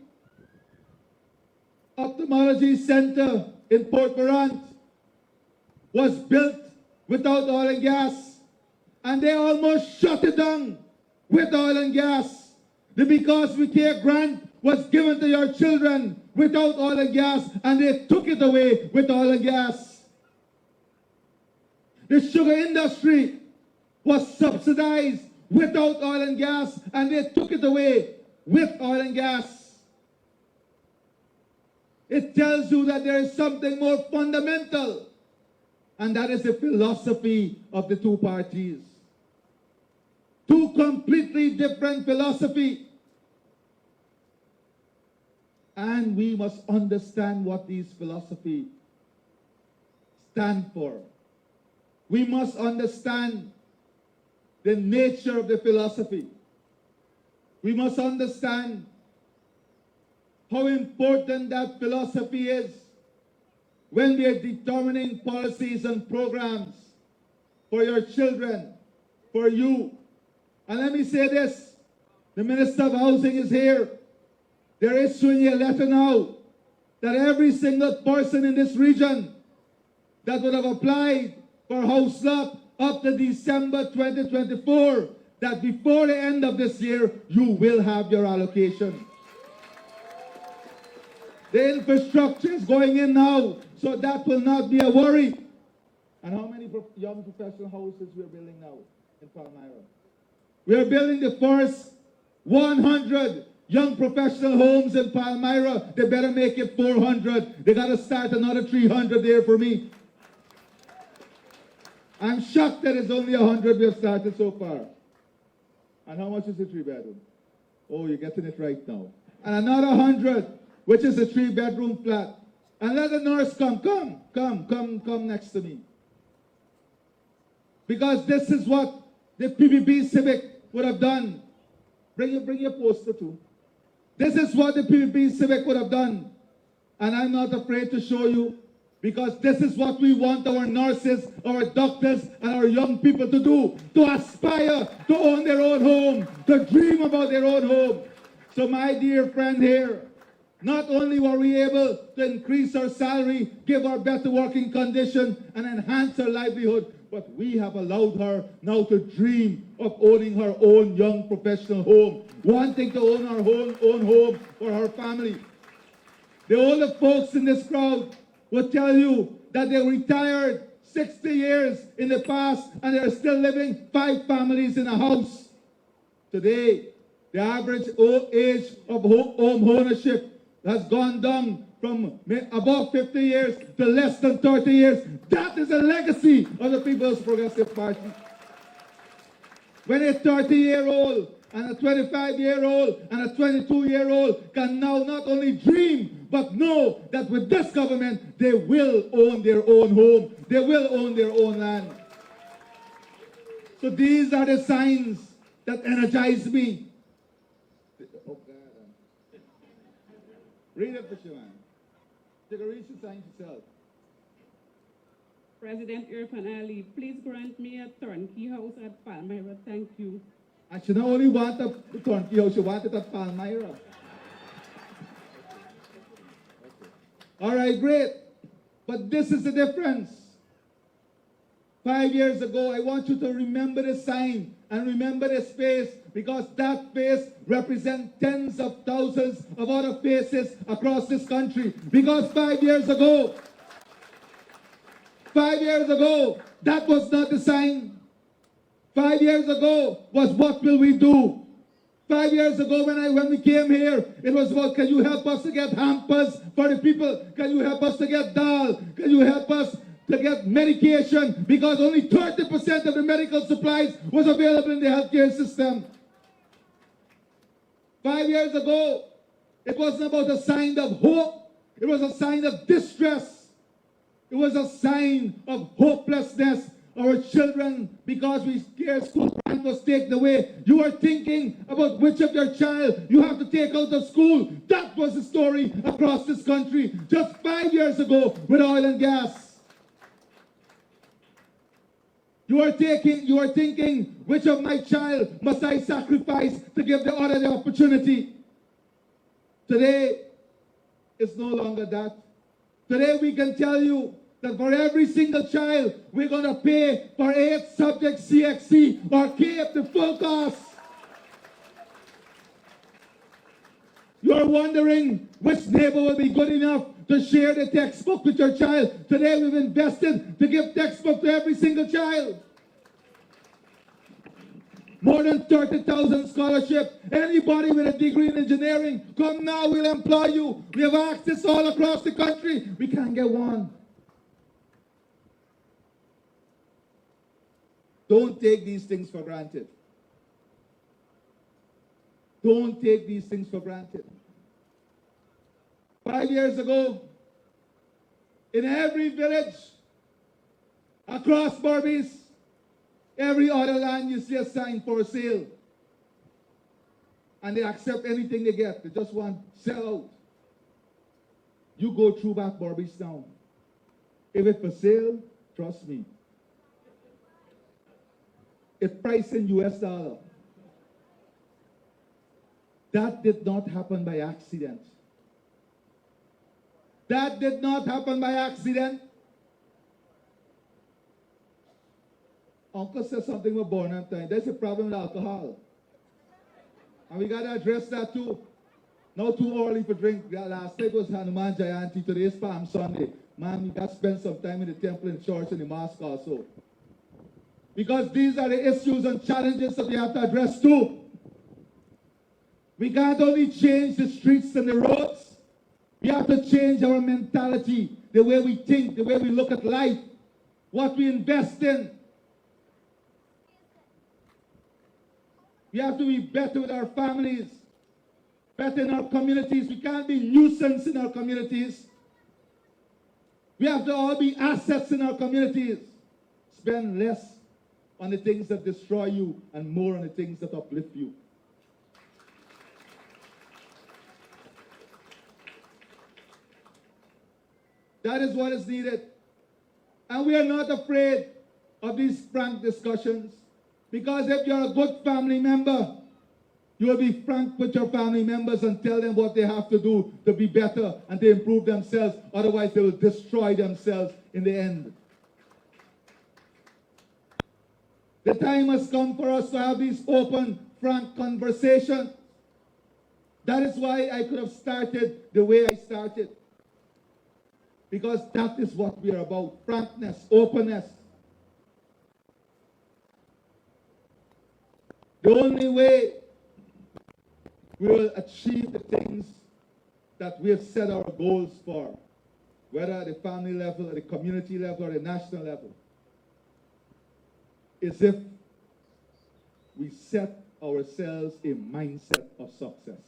ophthalmology center in Port Mourant was built without oil and gas, and they almost shut it down with oil and gas. The Because We Care grant was given to your children without oil and gas, and they took it away with oil and gas. The sugar industry was subsidized without oil and gas, and they took it away with oil and gas. It tells you that there is something more fundamental, and that is the philosophy of the two parties. Two completely different philosophies. And we must understand what these philosophies stand for. We must understand the nature of the philosophy. We must understand how important that philosophy is when we are determining policies and programs for your children, for you. And let me say this, the Minister of Housing is here. They're issuing a letter now that every single person in this region that would have applied for house lot up to December 2024, that before the end of this year, you will have your allocation. The infrastructure is going in now, so that will not be a worry. And how many young professional houses we are building now in Palmyra? We are building the first 100 young professional homes in Palmyra. They better make it 400. They got to start another 300 there for me. I'm shocked that it's only 100 we have started so far. And how much is a 3-bedroom? Oh, you're getting it right now. And another 100, which is a 3-bedroom flat. And let the nurse come next to me. Because this is what the PPP Civic would have done. Bring your poster too. This is what the PPP Civic would have done. And I'm not afraid to show you, because this is what we want our nurses, our doctors, and our young people to do, to aspire to own their own home, to dream about their own home. So my dear friend here, not only were we able to increase our salary, give her better working condition, and enhance her livelihood, but we have allowed her now to dream of owning her own young professional home, wanting to own her own home for her family. The older folks in this crowd will tell you that they retired 60 years in the past and they're still living 5 families in a house. Today, the average age of home ownership has gone down from above 50 years to less than 30 years. That is a legacy of the People's Progressive Party. When a 30-year-old and a 25-year-old and a 22-year-old can now not only dream, but know that with this government, they will own their own home. They will own their own land. So these are the signs that energize me. Oh, God. Read it, Fisherman. Take a read the signs yourself. President Irfaan Ali, please grant me a turnkey house at Palmyra. Thank you. And she not only want a turnkey house, she wanted at Palmyra. All right, great. But this is the difference. 5 years ago, I want you to remember the sign and remember the space, because that face represents tens of thousands of other faces across this country. Because 5 years ago, that was not the sign. 5 years ago was what will we do? 5 years ago when we came here, it was about, can you help us to get hampers for the people? Can you help us to get dal? Can you help us to get medication? Because only 30% of the medical supplies was available in the healthcare system. 5 years ago, it wasn't about a sign of hope. It was a sign of distress. It was a sign of hopelessness, our children because we scared school grant was taken away. You are thinking about which of your child you have to take out of school. That was the story across this country just 5 years ago with oil and gas. You are thinking, which of my child must I sacrifice to give the other the opportunity? Today, it's no longer that. Today we can tell you that for every single child, we're going to pay for 8 subjects CXC or KF the full cost. You're wondering which neighbor will be good enough to share the textbook with your child. Today we've invested to give textbook to every single child. More than 30,000 scholarship. Anybody with a degree in engineering, come now, we'll employ you. We have access all across the country. We can't get one. Don't take these things for granted. Don't take these things for granted. 5 years ago, in every village across Berbice, every other land you see a sign for sale. And they accept anything they get. They just want sell out. You go through back Berbice now. If it's for sale, trust me. It's priced in US dollar. That did not happen by accident. That did not happen by accident. Uncle said something about Bonham time. There's a problem with alcohol. And we got to address that too. Not too early for drink. Last night was Hanuman Jayanti. Today is Palm Sunday. Man, you got to spend some time in the temple and church and the mosque also. Because these are the issues and challenges that we have to address too. We can't only change the streets and the roads. We have to change our mentality, the way we think, the way we look at life, what we invest in. We have to be better with our families, better in our communities. We can't be nuisance in our communities. We have to all be assets in our communities. Spend less on the things that destroy you and more on the things that uplift you. That is what is needed. And we are not afraid of these frank discussions. Because if you're a good family member, you will be frank with your family members and tell them what they have to do to be better and to improve themselves. Otherwise, they will destroy themselves in the end. The time has come for us to have these open, frank conversations. That is why I could have started the way I started. Because that is what we are about. Frankness, openness. The only way we will achieve the things that we have set our goals for, whether at the family level, at the community level, or the national level, is if we set ourselves a mindset of success.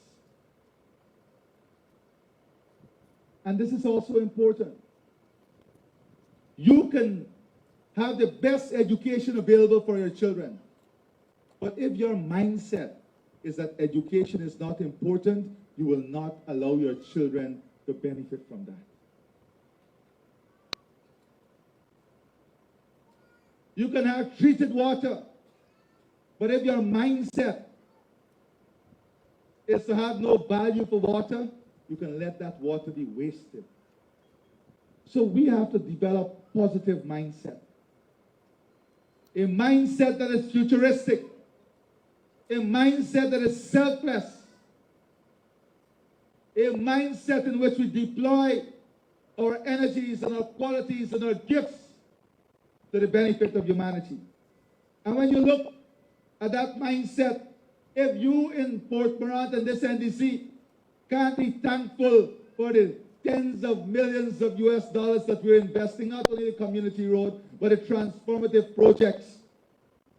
And this is also important. You can have the best education available for your children. But if your mindset is that education is not important, you will not allow your children to benefit from that. You can have treated water, but if your mindset is to have no value for water, you can let that water be wasted. So we have to develop positive mindset. A mindset that is futuristic. A mindset that is selfless. A mindset in which we deploy our energies and our qualities and our gifts to the benefit of humanity. And when you look at that mindset, if you in Port Mourant and this NDC can't be thankful for the tens of millions of US dollars that we're investing, not only the community road, but the transformative projects,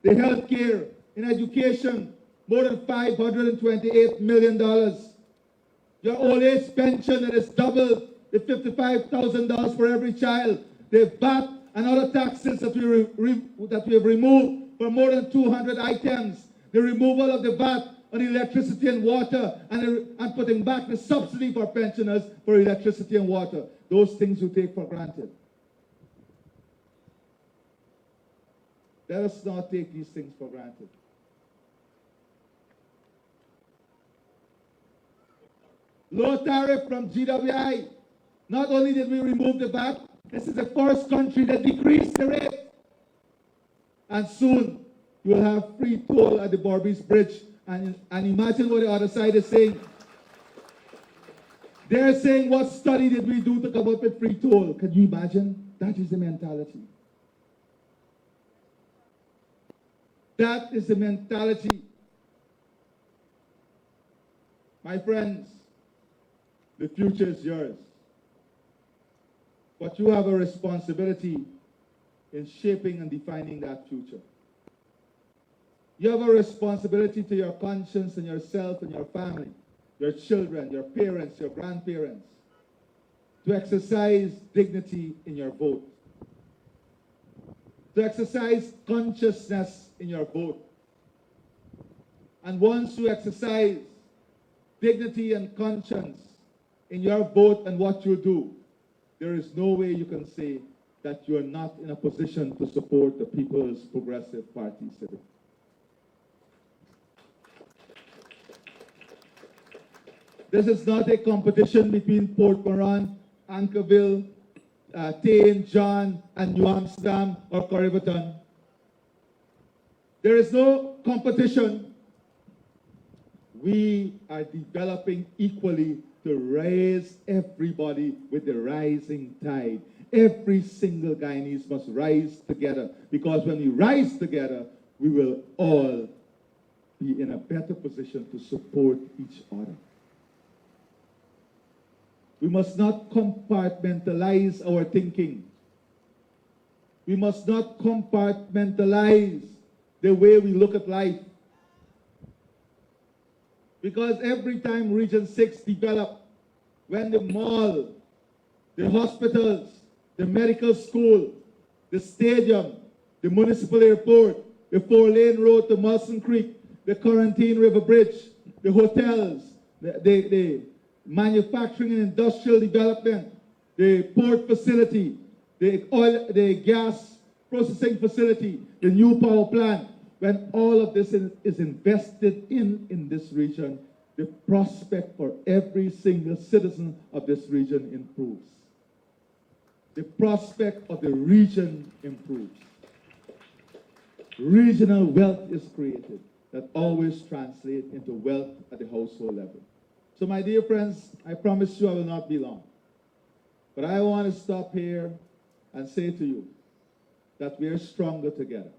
the healthcare, in education, more than $528 million. Your old age pension that is double the $55,000 for every child. The VAT and other taxes that we have removed for more than 200 items. The removal of the VAT on electricity and water, and putting back the subsidy for pensioners for electricity and water. Those things you take for granted. Let us not take these things for granted. Low tariff from GWI. Not only did we remove the VAT, this is the first country that decreased the rate. And soon, you will have free toll at the Berbice Bridge. And imagine what the other side is saying. They're saying, what study did we do to come up with free toll? Can you imagine? That is the mentality. That is the mentality. My friends, the future is yours. But you have a responsibility in shaping and defining that future. You have a responsibility to your conscience and yourself and your family, your children, your parents, your grandparents, to exercise dignity in your vote, to exercise consciousness in your vote. And once you exercise dignity and conscience in your vote and what you do, there is no way you can say that you are not in a position to support the People's Progressive Party Civic. This is not a competition between Port Mourant, Ankerville, Tain, John, and New Amsterdam or Corriverton. There is no competition. We are developing equally to raise everybody with the rising tide. Every single Guyanese must rise together, because when we rise together, we will all be in a better position to support each other. We must not compartmentalize our thinking. We must not compartmentalize the way we look at life. Because every time Region 6 developed, when the mall, the hospitals, the medical school, the stadium, the municipal airport, the 4-lane road to Mulson Creek, the Quarantine River Bridge, the hotels, the manufacturing and industrial development, the port facility, the gas processing facility, the new power plant, when all of this is invested in this region, the prospect for every single citizen of this region improves. The prospect of the region improves. Regional wealth is created that always translates into wealth at the household level. So my dear friends, I promise you I will not be long. But I want to stop here and say to you that we are stronger together.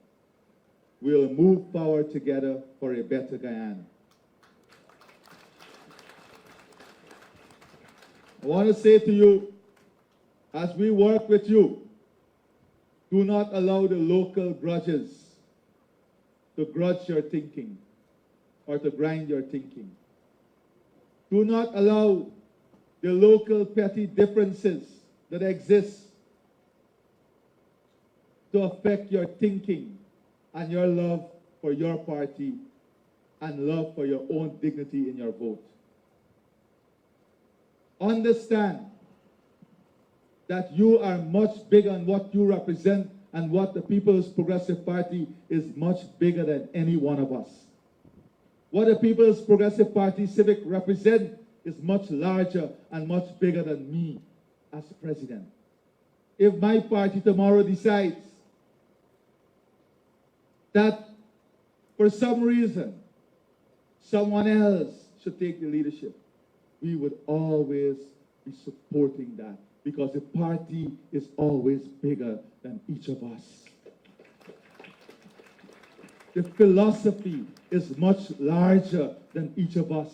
We'll move forward together for a better Guyana. I want to say to you, as we work with you, do not allow the local grudges to grudge your thinking or to grind your thinking. Do not allow the local petty differences that exist to affect your thinking and your love for your party and love for your own dignity in your vote. Understand that you are much bigger than what you represent, and what the People's Progressive Party is much bigger than any one of us. What the People's Progressive Party Civic represent is much larger and much bigger than me as president. If my party tomorrow decides that for some reason someone else should take the leadership, we would always be supporting that, because the party is always bigger than each of us. The philosophy is much larger than each of us.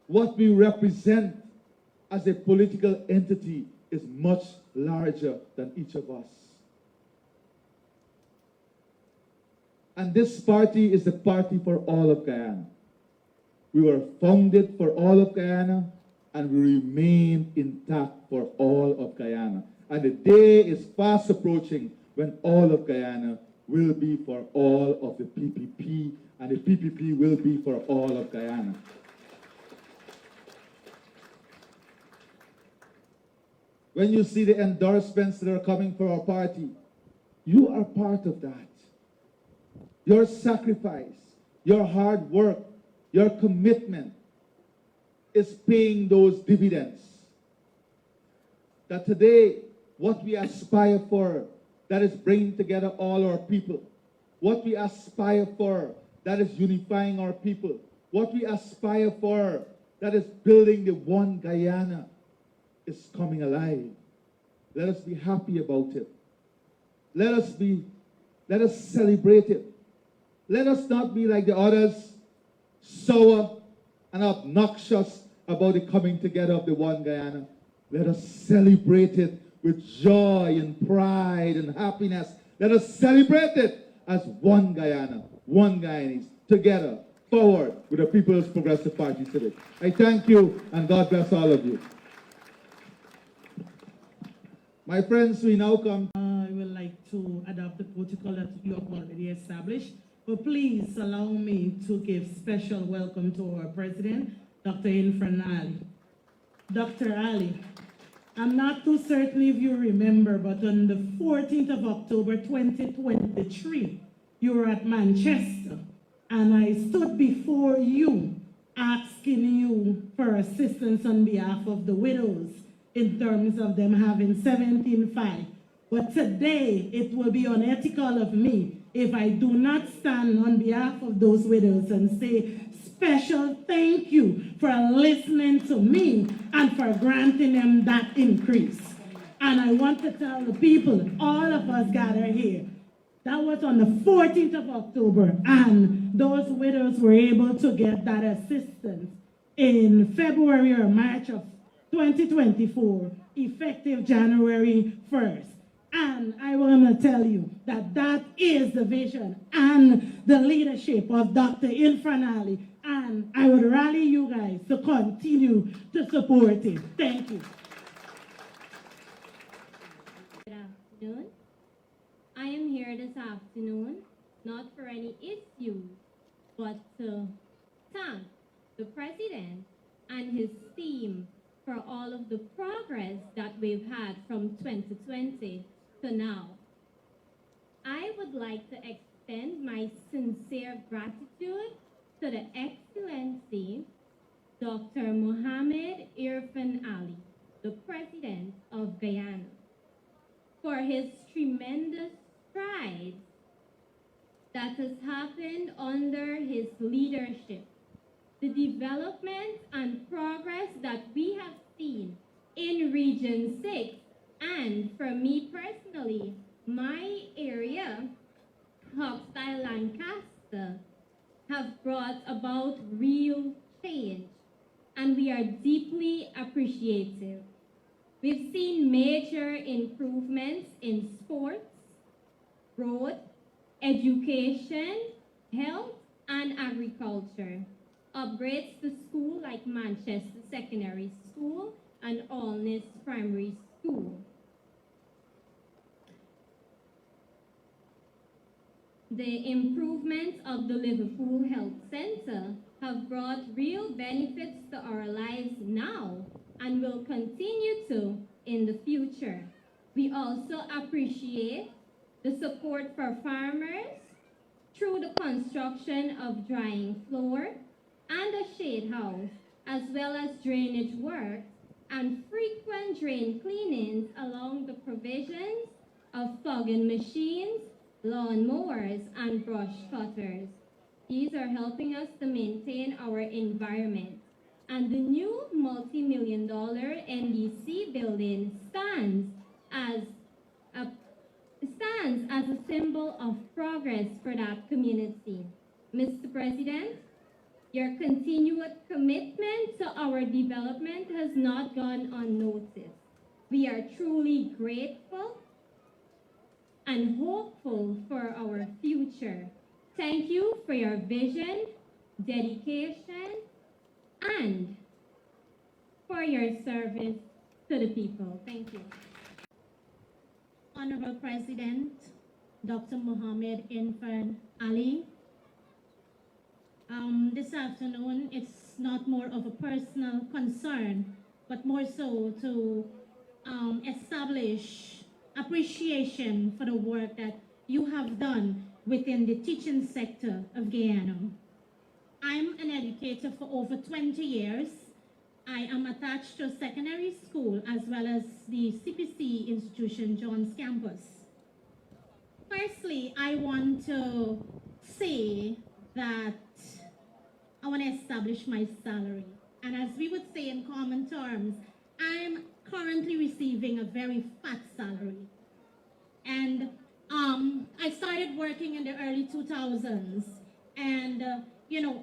What we represent as a political entity is much larger than each of us. And this party is the party for all of Guyana. We were founded for all of Guyana, and we remain intact for all of Guyana. And the day is fast approaching when all of Guyana will be for all of the PPP, and the PPP will be for all of Guyana. When you see the endorsements that are coming for our party, you are part of that. Your sacrifice, your hard work, your commitment is paying those dividends. That today, what we aspire for, that is bringing together all our people. What we aspire for, that is unifying our people. What we aspire for, that is building the one Guyana, is coming alive. Let us be happy about it. Let us celebrate it. Let us not be like the others, sour and obnoxious about the coming together of the one Guyana. Let us celebrate it with joy and pride and happiness. Let us celebrate it as one Guyana, one Guyanese, together, forward with the People's Progressive Party today. I thank you, and God bless all of you. My friends, we now come. I would like to adopt the protocol that you have already established, but please allow me to give special welcome to our president, Dr. Irfaan Ali. Dr. Ali, I'm not too certain if you remember, but on the 14th of October 2023, you were at Manchester, and I stood before you asking you for assistance on behalf of the widows in terms of them having 17.5. But today, it will be unethical of me if I do not stand on behalf of those widows and say special thank you for listening to me and for granting them that increase. And I want to tell the people, all of us gathered here, that was on the 14th of October, and those widows were able to get that assistance in February or March of 2024, effective January 1st. And I want to tell you that that is the vision and the leadership of Dr. Irfaan Ali. And I would rally you guys to continue to support it. Thank you. Good afternoon. I am here this afternoon, not for any issues, but to thank the President and his team for all of the progress that we've had from 2020 to now. I would like to extend my sincere gratitude to the Excellency Dr. Mohammed Irfaan Ali, the President of Guyana, for his tremendous strides that has happened under his leadership. The development and progress that we have seen in Region 6, and for me personally, my area, Hochside Lancaster, have brought about real change, and we are deeply appreciative. We've seen major improvements in sports, road, education, health, and agriculture. Upgrades to schools like Manchester Secondary School and Alness Primary School. The improvement of the Liverpool Health Center have brought real benefits to our lives now and will continue to in the future. We also appreciate the support for farmers through the construction of drying floor and a shade house, as well as drainage work and frequent drain cleanings along the provisions of fogging machines, lawn mowers, and brush cutters. These are helping us to maintain our environment. And the new multi-million-dollar NDC building stands as a symbol of progress for that community. Mr. President, your continued commitment to our development has not gone unnoticed. We are truly grateful and hopeful for our future. Thank you for your vision, dedication, and for your service to the people. Thank you. Honorable President, Dr. Mohammed Irfaan Ali. This afternoon, it's not more of a personal concern, but more so to establish appreciation for the work that you have done within the teaching sector of Guyana. I'm an educator for over 20 years. I am attached to a secondary school as well as the CPC institution, John's campus. Firstly, I want to say that I want to establish my salary. And as we would say in common terms, I'm currently receiving a very fat salary. And I started working in the early 2000s. And,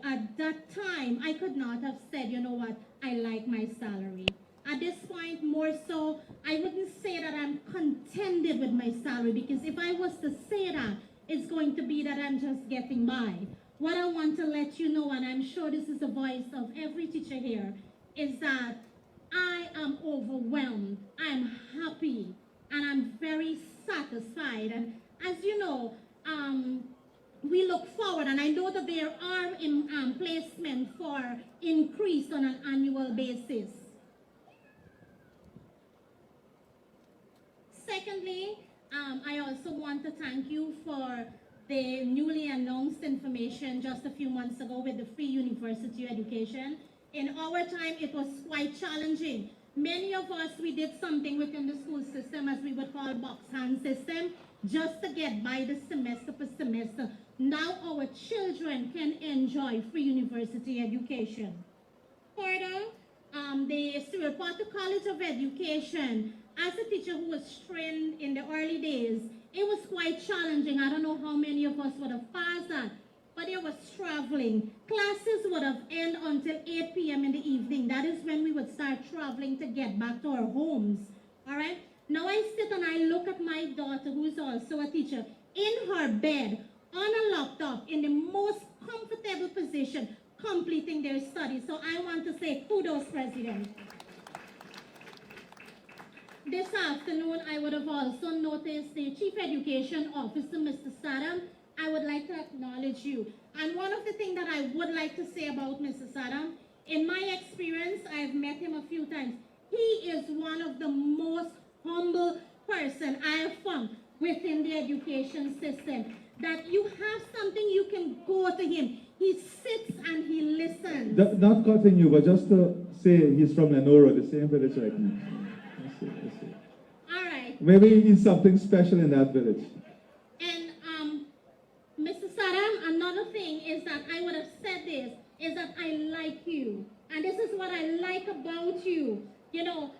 at that time, I could not have said, you know what, I like my salary. At this point, more so, I wouldn't say that I'm contented with my salary, because if I was to say that, it's going to be that I'm just getting by. What I want to let you know, and I'm sure this is the voice of every teacher here, is that I am overwhelmed, I'm happy, and I'm very satisfied. And as you know, we look forward, and I know that there are placements for increase on an annual basis. Secondly, I also want to thank you for the newly announced information just a few months ago with the free university education. In our time, it was quite challenging. Many of us, we did something within the school system as we would call box hand system, just to get by the semester per semester. Now our children can enjoy free university education. Further, the Cyril Potter College of Education, as a teacher who was trained in the early days, it was quite challenging. I don't know how many of us would have passed that, but it was traveling. Classes would have ended until 8 p.m. in the evening. That is when we would start traveling to get back to our homes. All right? Now I sit and I look at my daughter, who is also a teacher, in her bed, on a laptop, in the most comfortable position, completing their studies. So I want to say kudos, President. This afternoon, I would have also noticed the Chief Education Officer, Mr. Saddam. I would like to acknowledge you. And one of the things that I would like to say about Mr. Saddam, in my experience, I've met him a few times. He is one of the most humble person I have found within the education system. That you have something, you can go to him. He sits and he listens. Not cutting you, but just to say he's from Lenora, the same village like me. That's it. All right. Maybe he's something special in that village. And Mr. Saddam, another thing is that I would have said this, is that I like you. And this is what I like about you. You know,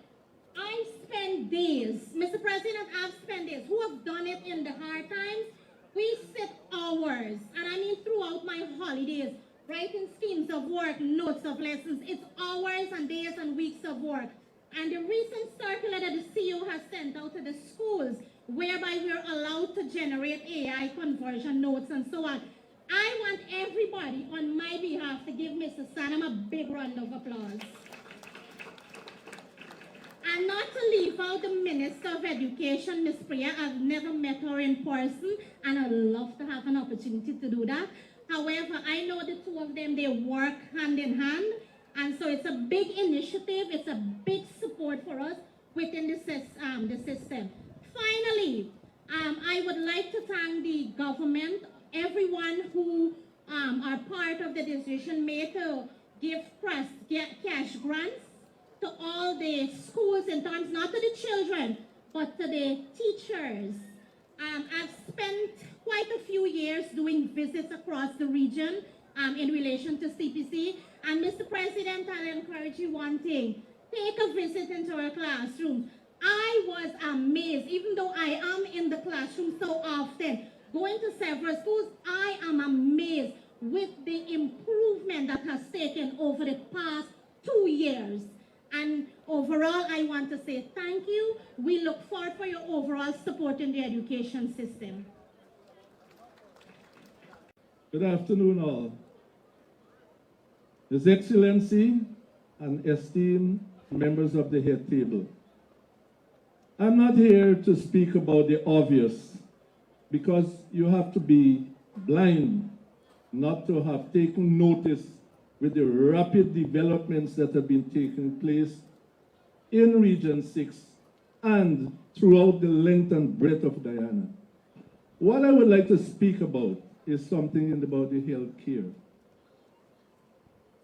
I spend days, Mr. President, I've spent days, who have done it in the hard times. We sit hours, and I mean throughout my holidays, writing schemes of work, notes of lessons. It's hours and days and weeks of work. And the recent circular that the CEO has sent out to the schools, whereby we're allowed to generate AI conversion notes and so on. I want everybody on my behalf to give Mr. Saddam a big round of applause. And not to leave out the Minister of Education, Ms. Priya. I've never met her in person, and I'd love to have an opportunity to do that. However, I know the two of them, they work hand in hand, and so it's a big initiative, it's a big support for us within the system. Finally, I would like to thank the government, everyone who are part of the decision made to give cash grants to all the schools in terms, not to the children, but to the teachers. I've spent quite a few years doing visits across the region in relation to CPC. And Mr. President, I'll encourage you one thing. Take a visit into our classrooms. I was amazed, even though I am in the classroom so often, going to several schools, I am amazed with the improvement that has taken over the past 2 years. And overall, I want to say thank you. We look forward for your overall support in the education system. Good afternoon, all. His Excellency and esteemed members of the head table. I'm not here to speak about the obvious, because you have to be blind not to have taken notice with the rapid developments that have been taking place in Region 6 and throughout the length and breadth of Guyana. What I would like to speak about is something about the health care.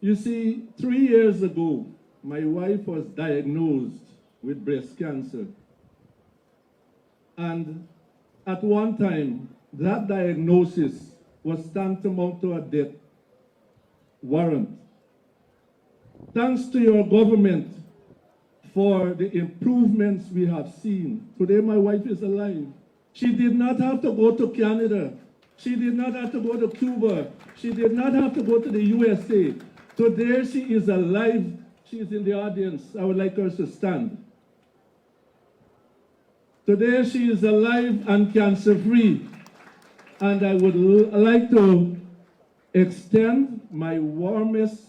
You see, 3 years ago, my wife was diagnosed with breast cancer. And at one time, that diagnosis was tantamount to a death warrant. Thanks to your government for the improvements we have seen. Today my wife is alive. She did not have to go to Canada. She did not have to go to Cuba. She did not have to go to the USA. Today she is alive. She is in the audience. I would like her to stand. Today she is alive and cancer-free. And I would like to extend my warmest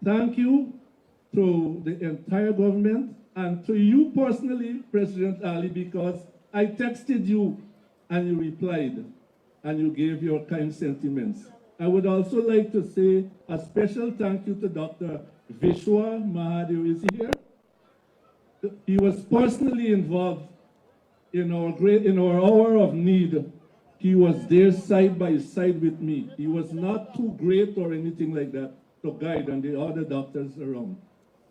thank you to the entire government and to you personally, President Ali, because I texted you and you replied and you gave your kind sentiments. I would also like to say a special thank you to Dr. Vishwa Mahadev. Is he here? He was personally involved in our hour of need. He was there side by side with me. He was not too great or anything like that to guide and the other doctors around.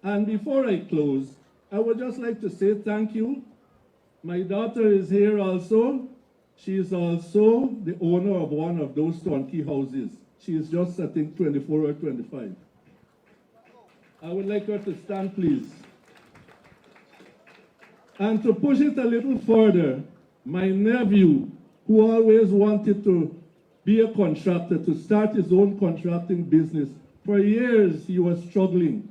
And before I close, I would just like to say thank you. My daughter is here also. She is also the owner of one of those turnkey houses. She is just, I think, 24 or 25. I would like her to stand, please. And to push it a little further, my nephew, who always wanted to be a contractor, to start his own contracting business, for years he was struggling.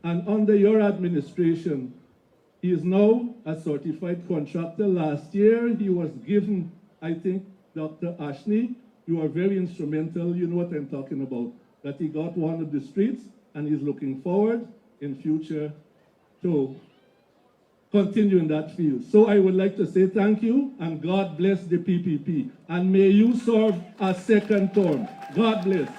And under your administration, he is now a certified contractor. Last year, he was given, I think, Dr. Ashney, you are very instrumental, you know what I'm talking about, that he got one of the streets, and he's looking forward in future to continue in that field. So I would like to say thank you, and God bless the PPP. And may you serve a second term. God bless.